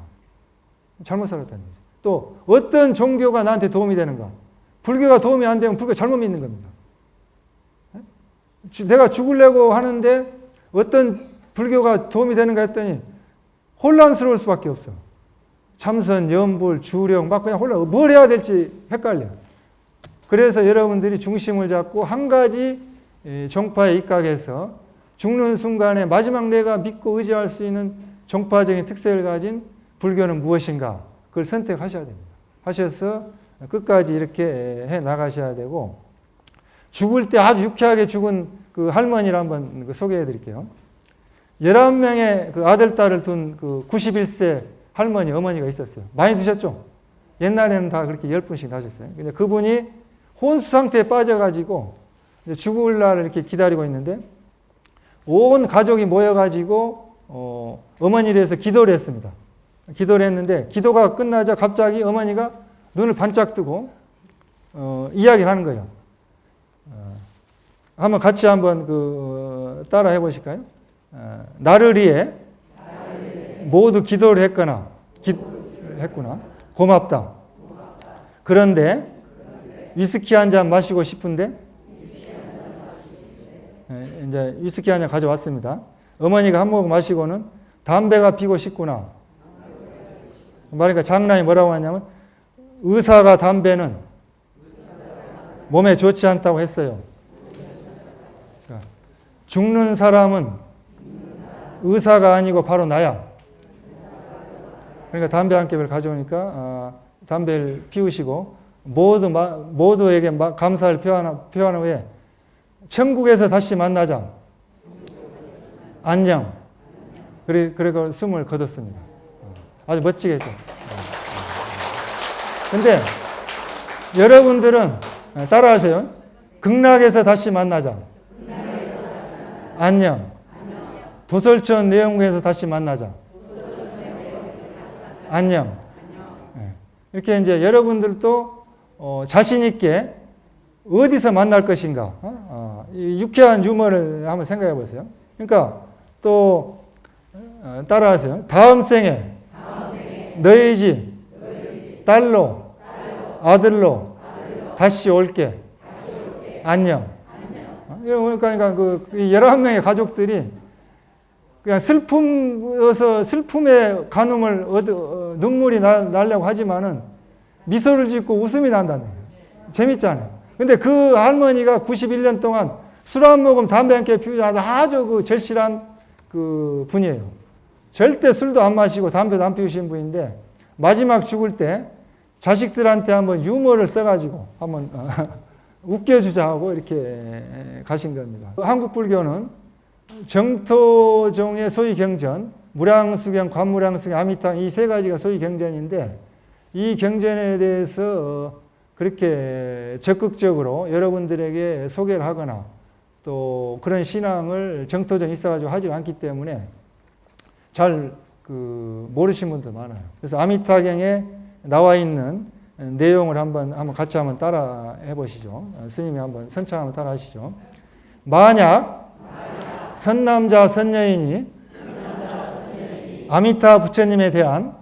잘못 살았다는 거죠. 또 어떤 종교가 나한테 도움이 되는가? 불교가 도움이 안 되면 불교 잘못 믿는 겁니다. 내가 죽으려고 하는데 어떤 불교가 도움이 되는가 했더니 혼란스러울 수밖에 없어. 참선, 염불, 주령 막 그냥 뭘 해야 될지 헷갈려. 그래서 여러분들이 중심을 잡고 한 가지 종파에 입각해서 죽는 순간에 마지막 내가 믿고 의지할 수 있는 종파적인 특색을 가진 불교는 무엇인가 그걸 선택하셔야 됩니다. 하셔서 끝까지 이렇게 해 나가셔야 되고 죽을 때 아주 유쾌하게 죽은 그 할머니를 한번 소개해 드릴게요. 11명의 그 아들, 딸을 둔 그 91세 할머니, 어머니가 있었어요. 많이 두셨죠? 옛날에는 다 그렇게 10분씩 나셨어요. 근데 그분이 혼수 상태에 빠져가지고 죽을 날을 이렇게 기다리고 있는데 온 가족이 모여가지고 어머니를 위해서 기도를 했습니다. 기도를 했는데 기도가 끝나자 갑자기 어머니가 눈을 반짝 뜨고 이야기를 하는 거예요. 한번 같이 한번 따라 해보실까요? 나를 위해 모두 기도를 했구나. 고맙다. 그런데 위스키 한 잔 마시고 싶은데 이제 위스키 한 잔 가져왔습니다. 어머니가 한 모금 마시고는 담배가 피고 싶구나. 그러니까 장난이 뭐라고 하냐면 의사가 담배는 몸에 좋지 않다고 했어요. 죽는 사람은 의사가 아니고 바로 나야. 그러니까 담배 한 캡을 가져오니까 담배를 피우시고 모두에게 감사를 표한 후에 천국에서 다시 만나자. 안녕. 그리고 숨을 거뒀습니다. 아주 멋지게 했죠. 근데 여러분들은 따라하세요. 극락에서 다시 만나자. 안녕. 도솔천 내연구에서 다시 만나자. 안녕. 이렇게 이제 여러분들도 자신 있게 어디서 만날 것인가. 이 유쾌한 유머를 한번 생각해 보세요. 그러니까 또 따라하세요. 다음 생에 너희 집 딸로 아들로 다시 올게. 안녕. 그러니까 그 11명의 가족들이 그냥 슬픔의 간음을 눈물이 나려고 하지만은 미소를 짓고 웃음이 난다는 거예요. 재밌잖아요. 근데 그 할머니가 91년 동안 술 안 먹으면 담배 한 개 피우지 않아서 아주 그 절실한 그 분이에요. 절대 술도 안 마시고 담배도 안 피우신 분인데 마지막 죽을 때 자식들한테 한번 유머를 써가지고 한번 웃겨주자 하고 이렇게 가신 겁니다. 한국 불교는 정토종의 소위 경전, 무량수경, 관무량수경, 아미탕 이 세 가지가 소위 경전인데 이 경전에 대해서 그렇게 적극적으로 여러분들에게 소개를 하거나 또 그런 신앙을 정토종이 있어가지고 하지 않기 때문에 잘 모르신 분들 많아요. 그래서 아미타경에 나와 있는 내용을 한번 같이 한번 따라 해보시죠. 스님이 한번 선창 한번 따라 하시죠. 만약 선남자 선여인이 아미타 부처님에 대한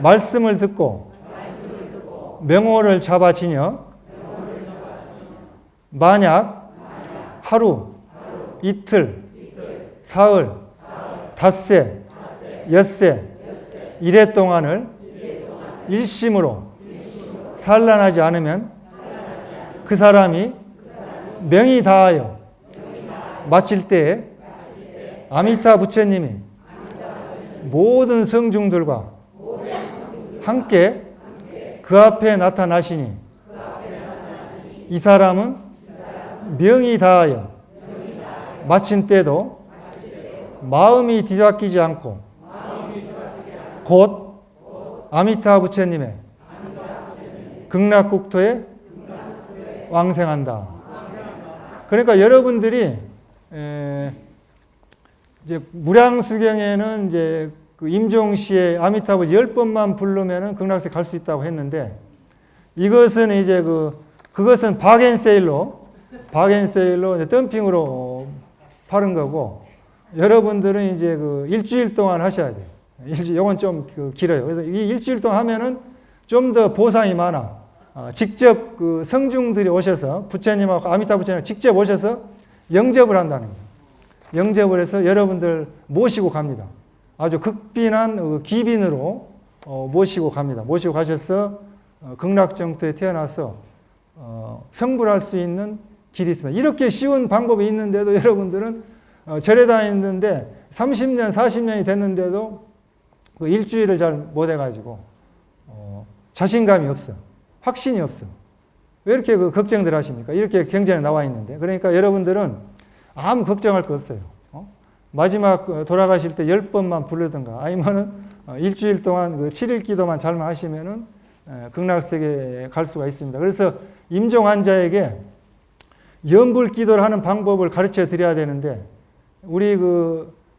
말씀을 듣고 명호를 잡아 지녀 만약 하루, 이틀, 사흘, 닷새, 엿새, 일해 동안을 일심으로 산란하지 않으면 그 사람이 명이 다하여 마칠 때에 아미타 부처님이 모든 성중들과 함께 그 앞에 나타나시니 이 사람은 명이 다하여 마친 때도 마음이 뒤바뀌지 않고 곧 아미타 부처님의 극락국토에 왕생한다. 그러니까 여러분들이 이제 무량수경에는 이제 그 임종시에 아미타불 10번만 부르면은 극락세 갈 수 있다고 했는데 이것은 이제 그것은 박앤세일로 덤핑으로 파는 거고 여러분들은 이제 일주일 동안 하셔야 돼요. 이건 좀 길어요. 그래서 이 일주일 동안 하면은 좀 더 보상이 많아. 직접 성중들이 오셔서 부처님하고 아미타 부처님 직접 오셔서 영접을 한다는 거예요. 영접을 해서 여러분들 모시고 갑니다. 아주 극빈한 기빈으로 모시고 갑니다. 모시고 가셔서 극락정토에 태어나서 성불할 수 있는 길이 있습니다. 이렇게 쉬운 방법이 있는데도 여러분들은 절에 다니는데 30년, 40년이 됐는데도 일주일을 잘 못 해가지고 자신감이 없어. 확신이 없어. 왜 이렇게 걱정들 하십니까? 이렇게 경전에 나와 있는데. 그러니까 여러분들은 아무 걱정할 거 없어요. 마지막 돌아가실 때 10번만 부르든가 아니면은 일주일 동안 7일 기도만 잘만 하시면은 극락세계에 갈 수가 있습니다. 그래서 임종 환자에게 연불 기도를 하는 방법을 가르쳐 드려야 되는데 우리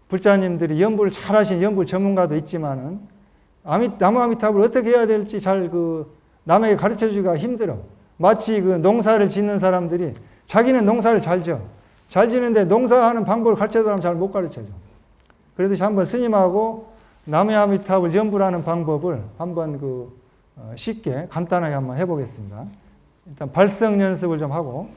불자님들이 연불을 잘 하신 연불 전문가도 있지만은 나무 아미타불을 어떻게 해야 될지 잘 남에게 가르쳐 주기가 힘들어. 마치 농사를 짓는 사람들이 자기는 농사를 잘 지어. 잘 지는데 농사하는 방법을 가르쳐 달라면 잘 못 가르쳐 줘. 그래도 한번 스님하고 나무 아미타불 연불하는 방법을 한번 쉽게 간단하게 한번 해보겠습니다. 일단 발성 연습을 좀 하고.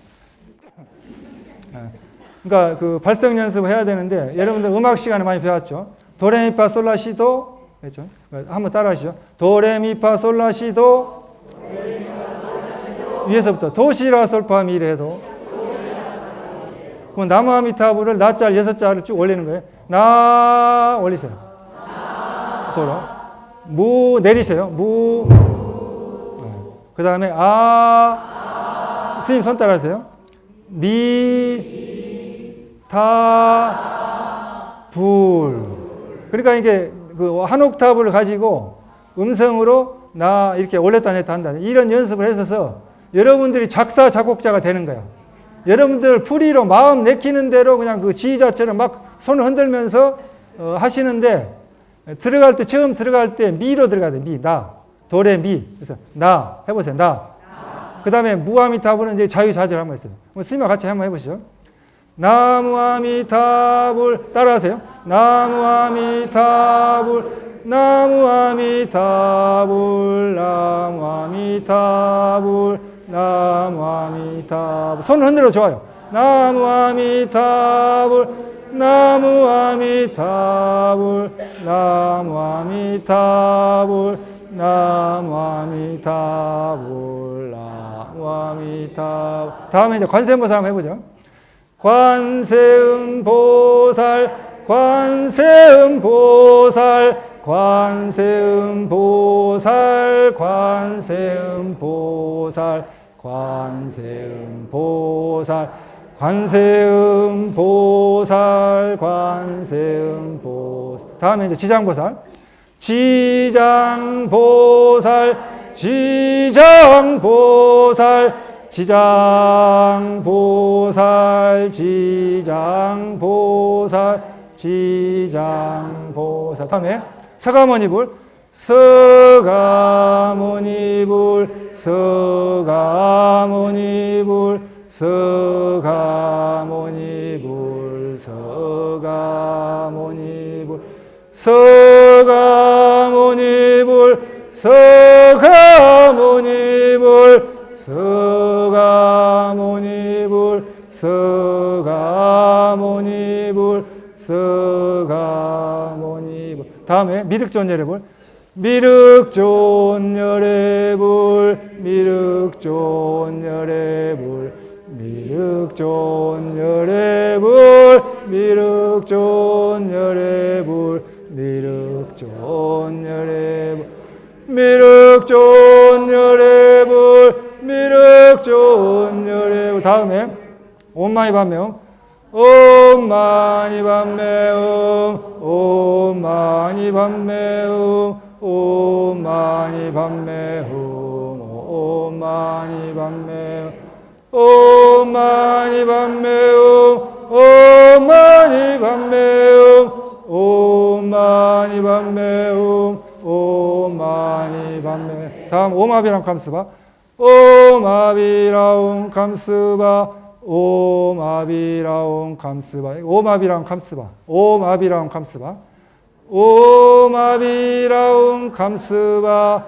그러니까 발성 연습을 해야 되는데 여러분들 음악 시간에 많이 배웠죠. 도레미파 솔라시도 그렇죠? 한번 따라 하시죠. 도레미파솔라시도 위에서부터 도시라솔파미레도 그럼 나무 아미타불을 나짤 6자를 쭉 올리는 거예요. 나 올리세요. 도로 무 내리세요. 무 그 다음에 스님 손 따라하세요. 미 타 불 그러니까 이게 한 옥타브를 가지고 음성으로 나 이렇게 올렸다 냈다 한다. 이런 연습을 해서 여러분들이 작사 작곡자가 되는 거야. 여러분들 풀이로 마음 내키는 대로 그냥 그 지휘자처럼 막 손을 흔들면서 하시는데 들어갈 때 처음 들어갈 때 미로 들어가야 돼. 미, 나, 도레, 미. 그래서 나 해보세요. 나. 그 다음에 무아미타불은 이제 자유자재로 한번 했어요. 스님과 같이 한번 해보시죠. 나무아미타불 따라하세요. 나무아미타불 나무아미타불 나무아미타불 나무아미타불 손을 흔들어 좋아요. 나무아미타불 나무아미타불 나무아미타불 나무아미타불 나무아미타불 다음에 이제 관세음보살 한번 해보죠. 관세음보살 관세음보살 관세음보살 관세음보살 관세음보살 관세음보살 관세음보살 다음에 이제 지장보살 지장보살 지장보살 지장보살 지장보살 지장보살 다음에 서가모니불 서가모니불 서가모니불 서가모니불 서가모니불 서가모니불 서가모니불 서가모니불 서가모니불 서가모니불 다음에 미륵존열애불 미륵존열애불 미륵존열애불 미륵존열애불 미륵존열애불 미륵존열애불 미륵존열애불 미륵존열애불 다음에 옴마니밤매옴 옴마니밤매옴 옴마니밤매옴 옴마니밤매옴 옴마니밤매옴 옴마니밤매옴 옴마니밤매옴 옴마니밤매옴 옴마니밤매 다음 오마비람 감스바 오마비라움 감스바 오마비라움 감스바 오마비라움 감스바 오마비라움 감스바 오마비라움 감스바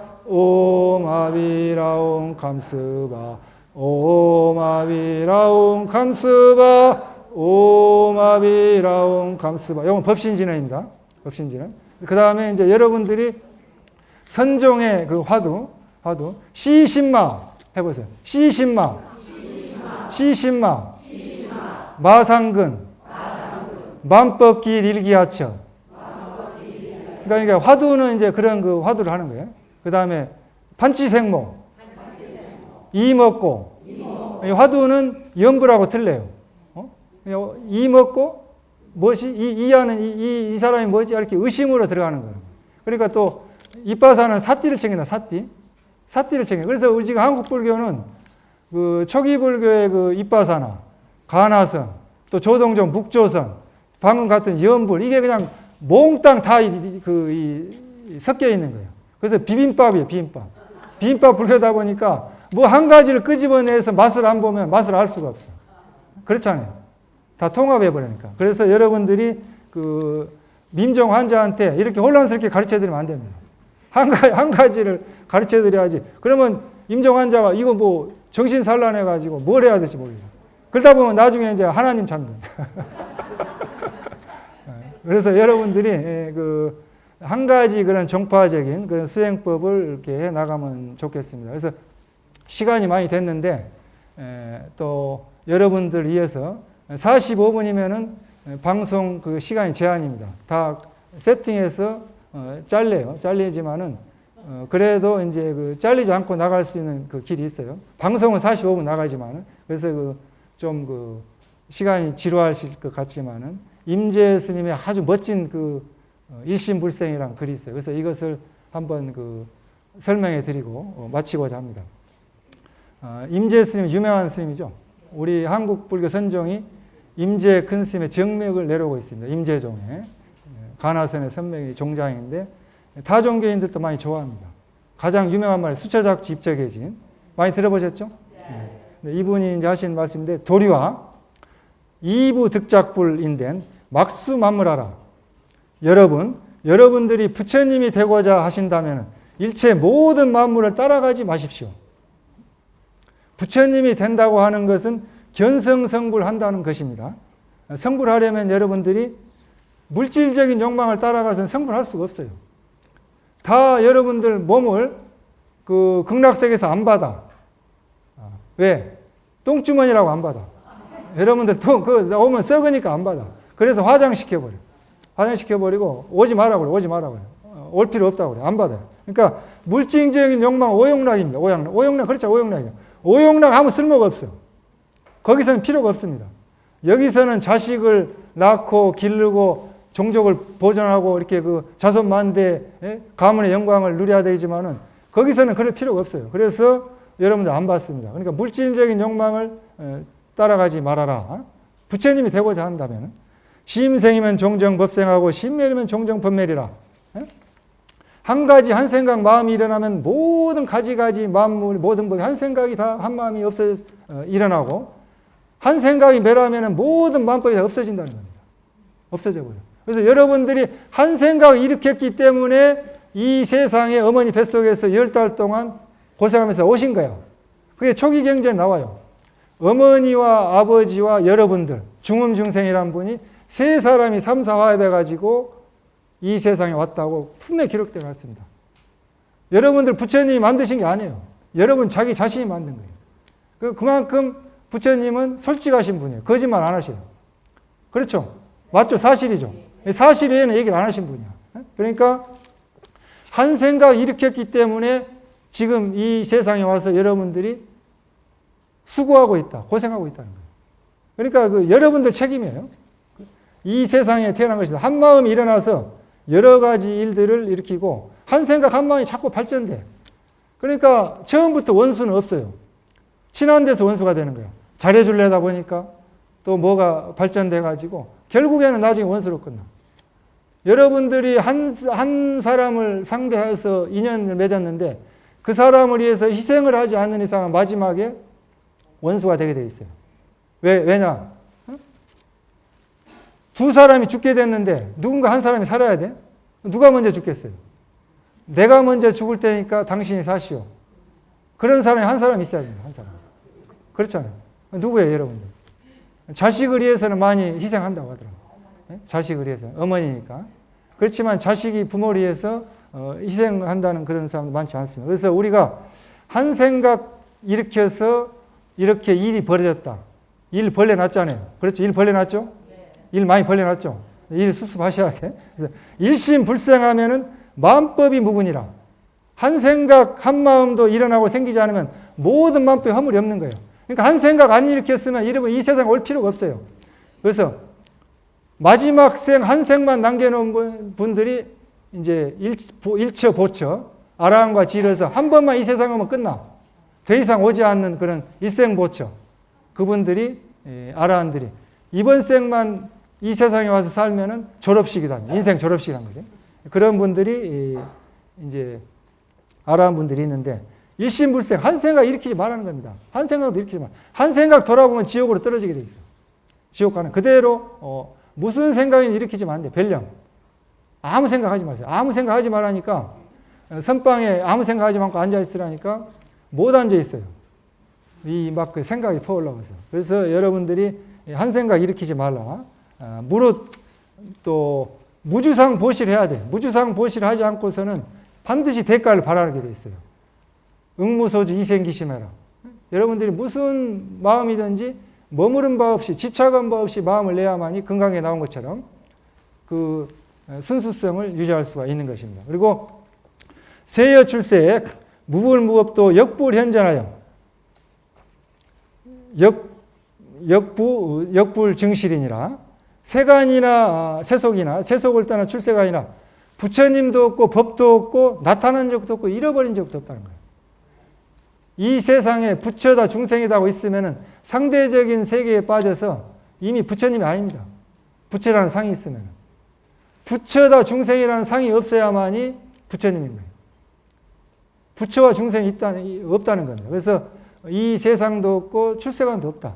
오마비라움 감스바 오마비라움 감스바 오마비라움 감스바 이건 법신진언입니다. 법신진언. 그 다음에 이제 여러분들이 선종의 그 화두 시신마 해보세요. 시신마 마상근 만법길 일기하처 그러니까 화두는 이제 그런 그 화두를 하는 거예요. 그 다음에 판치생모 이먹고 화두는 연불하고 틀려요. 이먹고 뭐지? 이 사람이 뭐지? 이렇게 의심으로 들어가는 거예요. 그러니까 또 이빠사는 사띠를 챙긴다. 사띠를 챙겨. 그래서 우리 지금 한국 불교는 그 초기 불교의 그 이빠사나 가나선 또 조동종 북조선 방금 같은 연불 이게 그냥 몽땅 다 섞여 있는 거예요. 그래서 비빔밥이에요. 비빔밥 불교다 보니까 뭐 한 가지를 끄집어내서 맛을 안 보면 맛을 알 수가 없어요. 그렇잖아요. 다 통합해버리니까. 그래서 여러분들이 그 민정 환자한테 이렇게 혼란스럽게 가르쳐드리면 안 됩니다. 한 가지를 가르쳐드려야지. 그러면 임정 환자가 이거 뭐 정신 산란해가지고 뭘 해야 될지 모르겠어요. 그러다 보면 나중에 이제 하나님 찾는. 그래서 여러분들이 그 한 가지 그런 정파적인 그런 수행법을 이렇게 해 나가면 좋겠습니다. 그래서 시간이 많이 됐는데 또 여러분들 위해서 45분이면은 방송 그 시간이 제한입니다. 다 세팅해서 잘려요. 잘리지만은 그래도 이제 그 잘리지 않고 나갈 수 있는 그 길이 있어요. 방송은 45분 나가지만은 그래서 그 좀 그 시간이 지루하실 것 같지만은 임재 스님의 아주 멋진 그 일심불생이라는 글이 있어요. 그래서 이것을 한번 그 설명해 드리고 마치고자 합니다. 임재 스님, 유명한 스님이죠. 우리 한국 불교 선종이 임재 큰 스님의 정맥을 내려오고 있습니다. 임재종에. 가나선의 선명이 종장인데 타 종교인들도 많이 좋아합니다. 가장 유명한 말 수처작주 입적해진 많이 들어보셨죠? 네. 이분이 이제 하신 말씀인데 도리와 이부 득작불인된 막수만물하라. 여러분들이 부처님이 되고자 하신다면 일체 모든 만물을 따라가지 마십시오. 부처님이 된다고 하는 것은 견성성불한다는 것입니다. 성불하려면 여러분들이 물질적인 욕망을 따라가서는 성불할 수가 없어요. 다 여러분들 몸을 그 극락세계에서 안 받아. 왜? 똥주머니라고 안 받아. 여러분들 오면 썩으니까 안 받아. 그래서 화장시켜버려. 화장시켜버리고 오지 마라 그래. 오지 마라 그래. 올 필요 없다고 그래. 안 받아요. 그러니까 물질적인 욕망 오용락입니다. 오용락 그렇죠. 오용락이에요. 오용락 아무 쓸모가 없어요. 거기서는 필요가 없습니다. 여기서는 자식을 낳고 기르고 종족을 보존하고 이렇게 그 자손만대 가문의 영광을 누려야 되지만은 거기서는 그럴 필요가 없어요. 그래서 여러분들 안 받습니다. 그러니까 물질적인 욕망을 따라가지 말아라. 부처님이 되고자 한다면 심생이면 종정 법생하고 심멸이면 종정 법멸이라. 한 가지 한 생각 마음이 일어나면 모든 가지 만물 모든 법이 한 생각이 다 한 마음이 일어나고 한 생각이 멸하면 모든 만법이 다 없어진다는 겁니다. 없어져 버려. 그래서 여러분들이 한 생각을 일으켰기 때문에 이 세상에 어머니 뱃속에서 10달 동안 고생하면서 오신 거예요. 그게 초기 경전에 나와요. 어머니와 아버지와 여러분들 중음중생이란 분이 세 사람이 삼사화합해 가지고 이 세상에 왔다고 품에 기록되어 있습니다. 여러분들 부처님이 만드신 게 아니에요. 여러분 자기 자신이 만든 거예요. 그만큼 부처님은 솔직하신 분이에요. 거짓말 안 하셔요. 그렇죠? 맞죠? 사실이죠. 사실 외에는 얘기를 안 하신 분이야. 그러니까 한 생각 일으켰기 때문에 지금 이 세상에 와서 여러분들이 수고하고 있다. 고생하고 있다는 거예요. 그러니까 여러분들 책임이에요. 이 세상에 태어난 것이다. 한 마음이 일어나서 여러 가지 일들을 일으키고 한 생각 한 마음이 자꾸 발전돼. 그러니까 처음부터 원수는 없어요. 친한 데서 원수가 되는 거예요. 잘해주려다 보니까 또 뭐가 발전돼 가지고 결국에는 나중에 원수로 끝나. 여러분들이 한 사람을 상대해서 인연을 맺었는데 그 사람을 위해서 희생을 하지 않는 이상은 마지막에 원수가 되게 돼 있어요. 왜냐? 두 사람이 죽게 됐는데 누군가 한 사람이 살아야 돼? 누가 먼저 죽겠어요? 내가 먼저 죽을 테니까 당신이 사시오. 그런 사람이 한 사람 있어야 됩니다. 한 사람. 그렇잖아요. 누구예요, 여러분들? 자식을 위해서는 많이 희생한다고 하더라고요. 자식을 위해서. 어머니니까. 그렇지만 자식이 부모를 위해서 희생한다는 그런 사람도 많지 않습니다. 그래서 우리가 한 생각 일으켜서 이렇게 일이 벌어졌다. 일 벌려놨잖아요. 그렇죠? 일 벌려놨죠? 일 많이 벌려놨죠? 일 수습하셔야 돼. 그래서 일심불생하면은 마음법이 무근이라. 한 생각, 한 마음도 일어나고 생기지 않으면 모든 마음법에 허물이 없는 거예요. 그러니까 한 생각 안 일으켰으면 여러분 이 세상에 올 필요가 없어요. 그래서 마지막 생, 한 생만 남겨놓은 분들이 이제 일처, 보처, 아라한과 지르서 한 번만 이 세상에 오면 끝나. 더 이상 오지 않는 그런 일생보처. 그분들이, 아라한들이 이번 생만 이 세상에 와서 살면은 졸업식이다. 인생 졸업식이란 거죠. 그런 분들이 이제 아라한 분들이 있는데 일심불생, 한 생각 일으키지 말라는 겁니다. 한 생각도 일으키지 말. 한 생각 돌아보면 지옥으로 떨어지게 돼 있어요. 지옥 가는 그대로 무슨 생각이 일으키지면 안 돼. 별령. 아무 생각하지 마세요. 아무 생각하지 말라니까 선방에 아무 생각하지 말고 앉아 있으라니까 못 앉아 있어요. 이 막 그 생각이 퍼올라와서. 그래서 여러분들이 한 생각 일으키지 말라. 무릇 또 무주상 보실해야 돼. 무주상 보실하지 않고서는 반드시 대가를 바라게 돼 있어요. 응무소주 이생기심해라. 여러분들이 무슨 마음이든지 머무른 바 없이 집착한 바 없이 마음을 내야만이 건강에 나온 것처럼 그 순수성을 유지할 수가 있는 것입니다. 그리고 세여 출세에 무불무업도 역불현전하여 역불 증실이니라. 세간이나 세속을 떠나 출세가 아니라 부처님도 없고 법도 없고 나타난 적도 없고 잃어버린 적도 없다는 거예요. 이 세상에 부처다 중생이다 하고 있으면 상대적인 세계에 빠져서 이미 부처님이 아닙니다. 부처라는 상이 있으면. 부처다 중생이라는 상이 없어야만이 부처님인 거예요. 부처와 중생이 없다는 겁니다. 그래서 이 세상도 없고 출세관도 없다.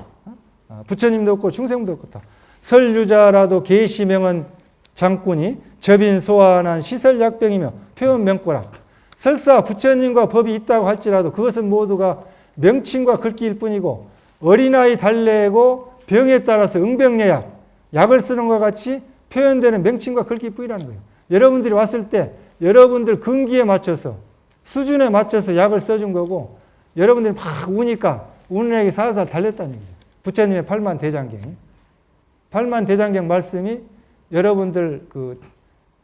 부처님도 없고 중생도 없다. 설유자라도 계시명은 장꾼이 접인 소환한 시설약병이며 표현명꼬라. 설사 부처님과 법이 있다고 할지라도 그것은 모두가 명칭과 글귀일 뿐이고 어린아이 달래고 병에 따라서 응병예약, 약을 쓰는 것과 같이 표현되는 명칭과 글귀일 뿐이라는 거예요. 여러분들이 왔을 때 여러분들 근기에 맞춰서 수준에 맞춰서 약을 써준 거고 여러분들이 막 우니까 우는 애기 살살 달랬다는 얘기예요. 부처님의 팔만대장경. 팔만대장경 말씀이 여러분들 그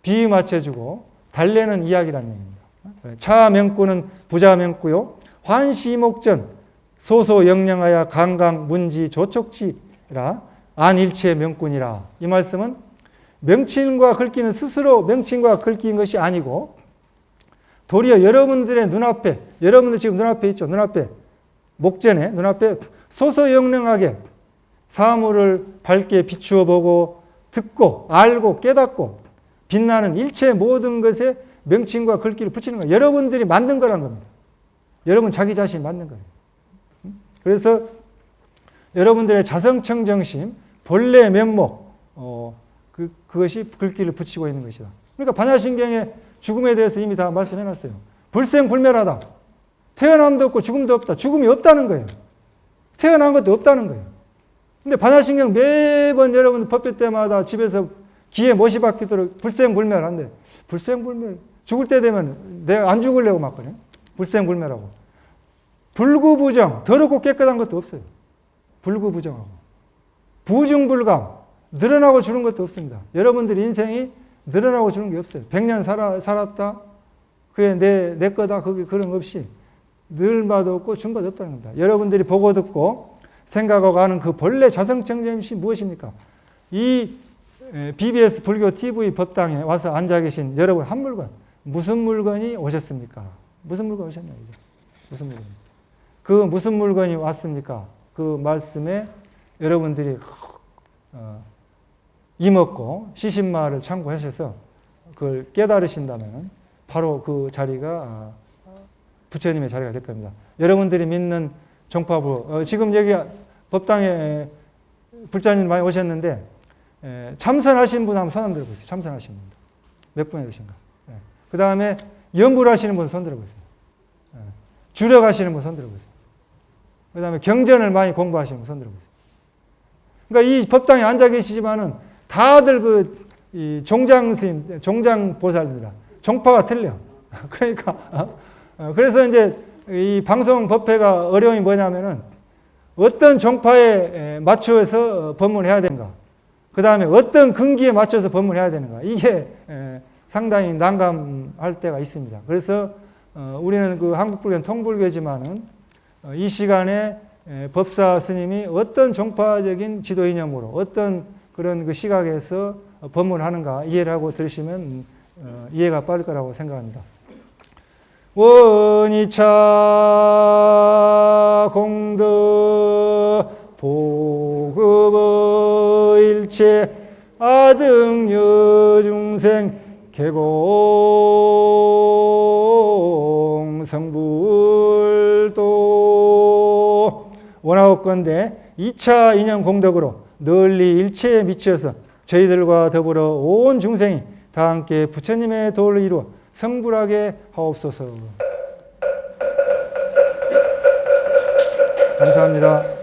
비유 맞춰주고 달래는 이야기라는 얘기입니다. 차명구는 부자명구요. 환시목전 소소영령하여 강강 문지 조촉지라 안일체 명꾼이라. 이 말씀은 명칭과 글귀는 스스로 명칭과 글귀인 것이 아니고 도리어 여러분들의 눈앞에, 여러분들 지금 눈앞에 있죠. 눈앞에 목전에 눈앞에 소소영령하게 사물을 밝게 비추어 보고 듣고 알고 깨닫고 빛나는 일체 모든 것에 명칭과 글귀를 붙이는 거예요. 여러분들이 만든 거란 겁니다. 여러분 자기 자신이 만든 거예요. 그래서 여러분들의 자성청정심, 본래 면목, 그것이 글귀를 붙이고 있는 것이다. 그러니까 반야신경에 죽음에 대해서 이미 다 말씀해놨어요. 불생불멸하다. 태어남도 없고 죽음도 없다. 죽음이 없다는 거예요. 태어난 것도 없다는 거예요. 근데 반야신경 매번 여러분 법회 때마다 집에서 귀에 못이 박히도록 불생불멸한데 불생불멸. 죽을 때 되면 내가 안 죽으려고 막거든요. 불생불멸하고. 불구부정. 더럽고 깨끗한 것도 없어요. 불구부정하고. 부중불감. 늘어나고 주는 것도 없습니다. 여러분들 인생이 늘어나고 주는 게 없어요. 100년 살았다. 그게 내 거다. 그게 그런 거 없이 늘마도 없고 준 것도 없다는 겁니다. 여러분들이 보고 듣고 생각하고 하는 그 본래 자성청정심이 무엇입니까? 이 BBS 불교 TV 법당에 와서 앉아 계신 여러분 한 물건. 무슨 물건이 오셨습니까? 무슨 물건이 오셨나요? 무슨 물건? 그 무슨 물건이 왔습니까? 그 말씀에 여러분들이 이먹고 시신마를 참고하셔서 그걸 깨달으신다면 바로 그 자리가 부처님의 자리가 될 겁니다. 여러분들이 믿는 종파부, 지금 여기 법당에 불자님 많이 오셨는데 참선하신 분 한번 손 한번 들어보세요. 참선하신 분. 몇 분이 되신가? 그 다음에 염불하시는 분 손 들어보세요. 주력하시는 분 손 들어보세요. 그 다음에 경전을 많이 공부하시는 분 손 들어보세요. 그러니까 이 법당에 앉아 계시지만은 다들 이 종장 스님, 종장 보살입니다. 종파가 틀려. 그러니까, 그래서 이제 이 방송 법회가 어려움이 뭐냐면은 어떤 종파에 맞춰서 법문해야 되는가. 그 다음에 어떤 근기에 맞춰서 법문해야 되는가. 이게 상당히 난감할 때가 있습니다. 그래서 우리는 그 한국불교는 통불교지만은 이 시간에 법사 스님이 어떤 종파적인 지도 이념으로 어떤 그런 그 시각에서 법문하는가 이해를 하고 들으시면 이해가 빠를 거라고 생각합니다. 원이차 공덕 보급의 일체 아등여 중생 개공 성불도 원하옵건대 2차 인연 공덕으로 널리 일체에 미치어서 저희들과 더불어 온 중생이 다 함께 부처님의 도를 이루어 성불하게 하옵소서. 감사합니다.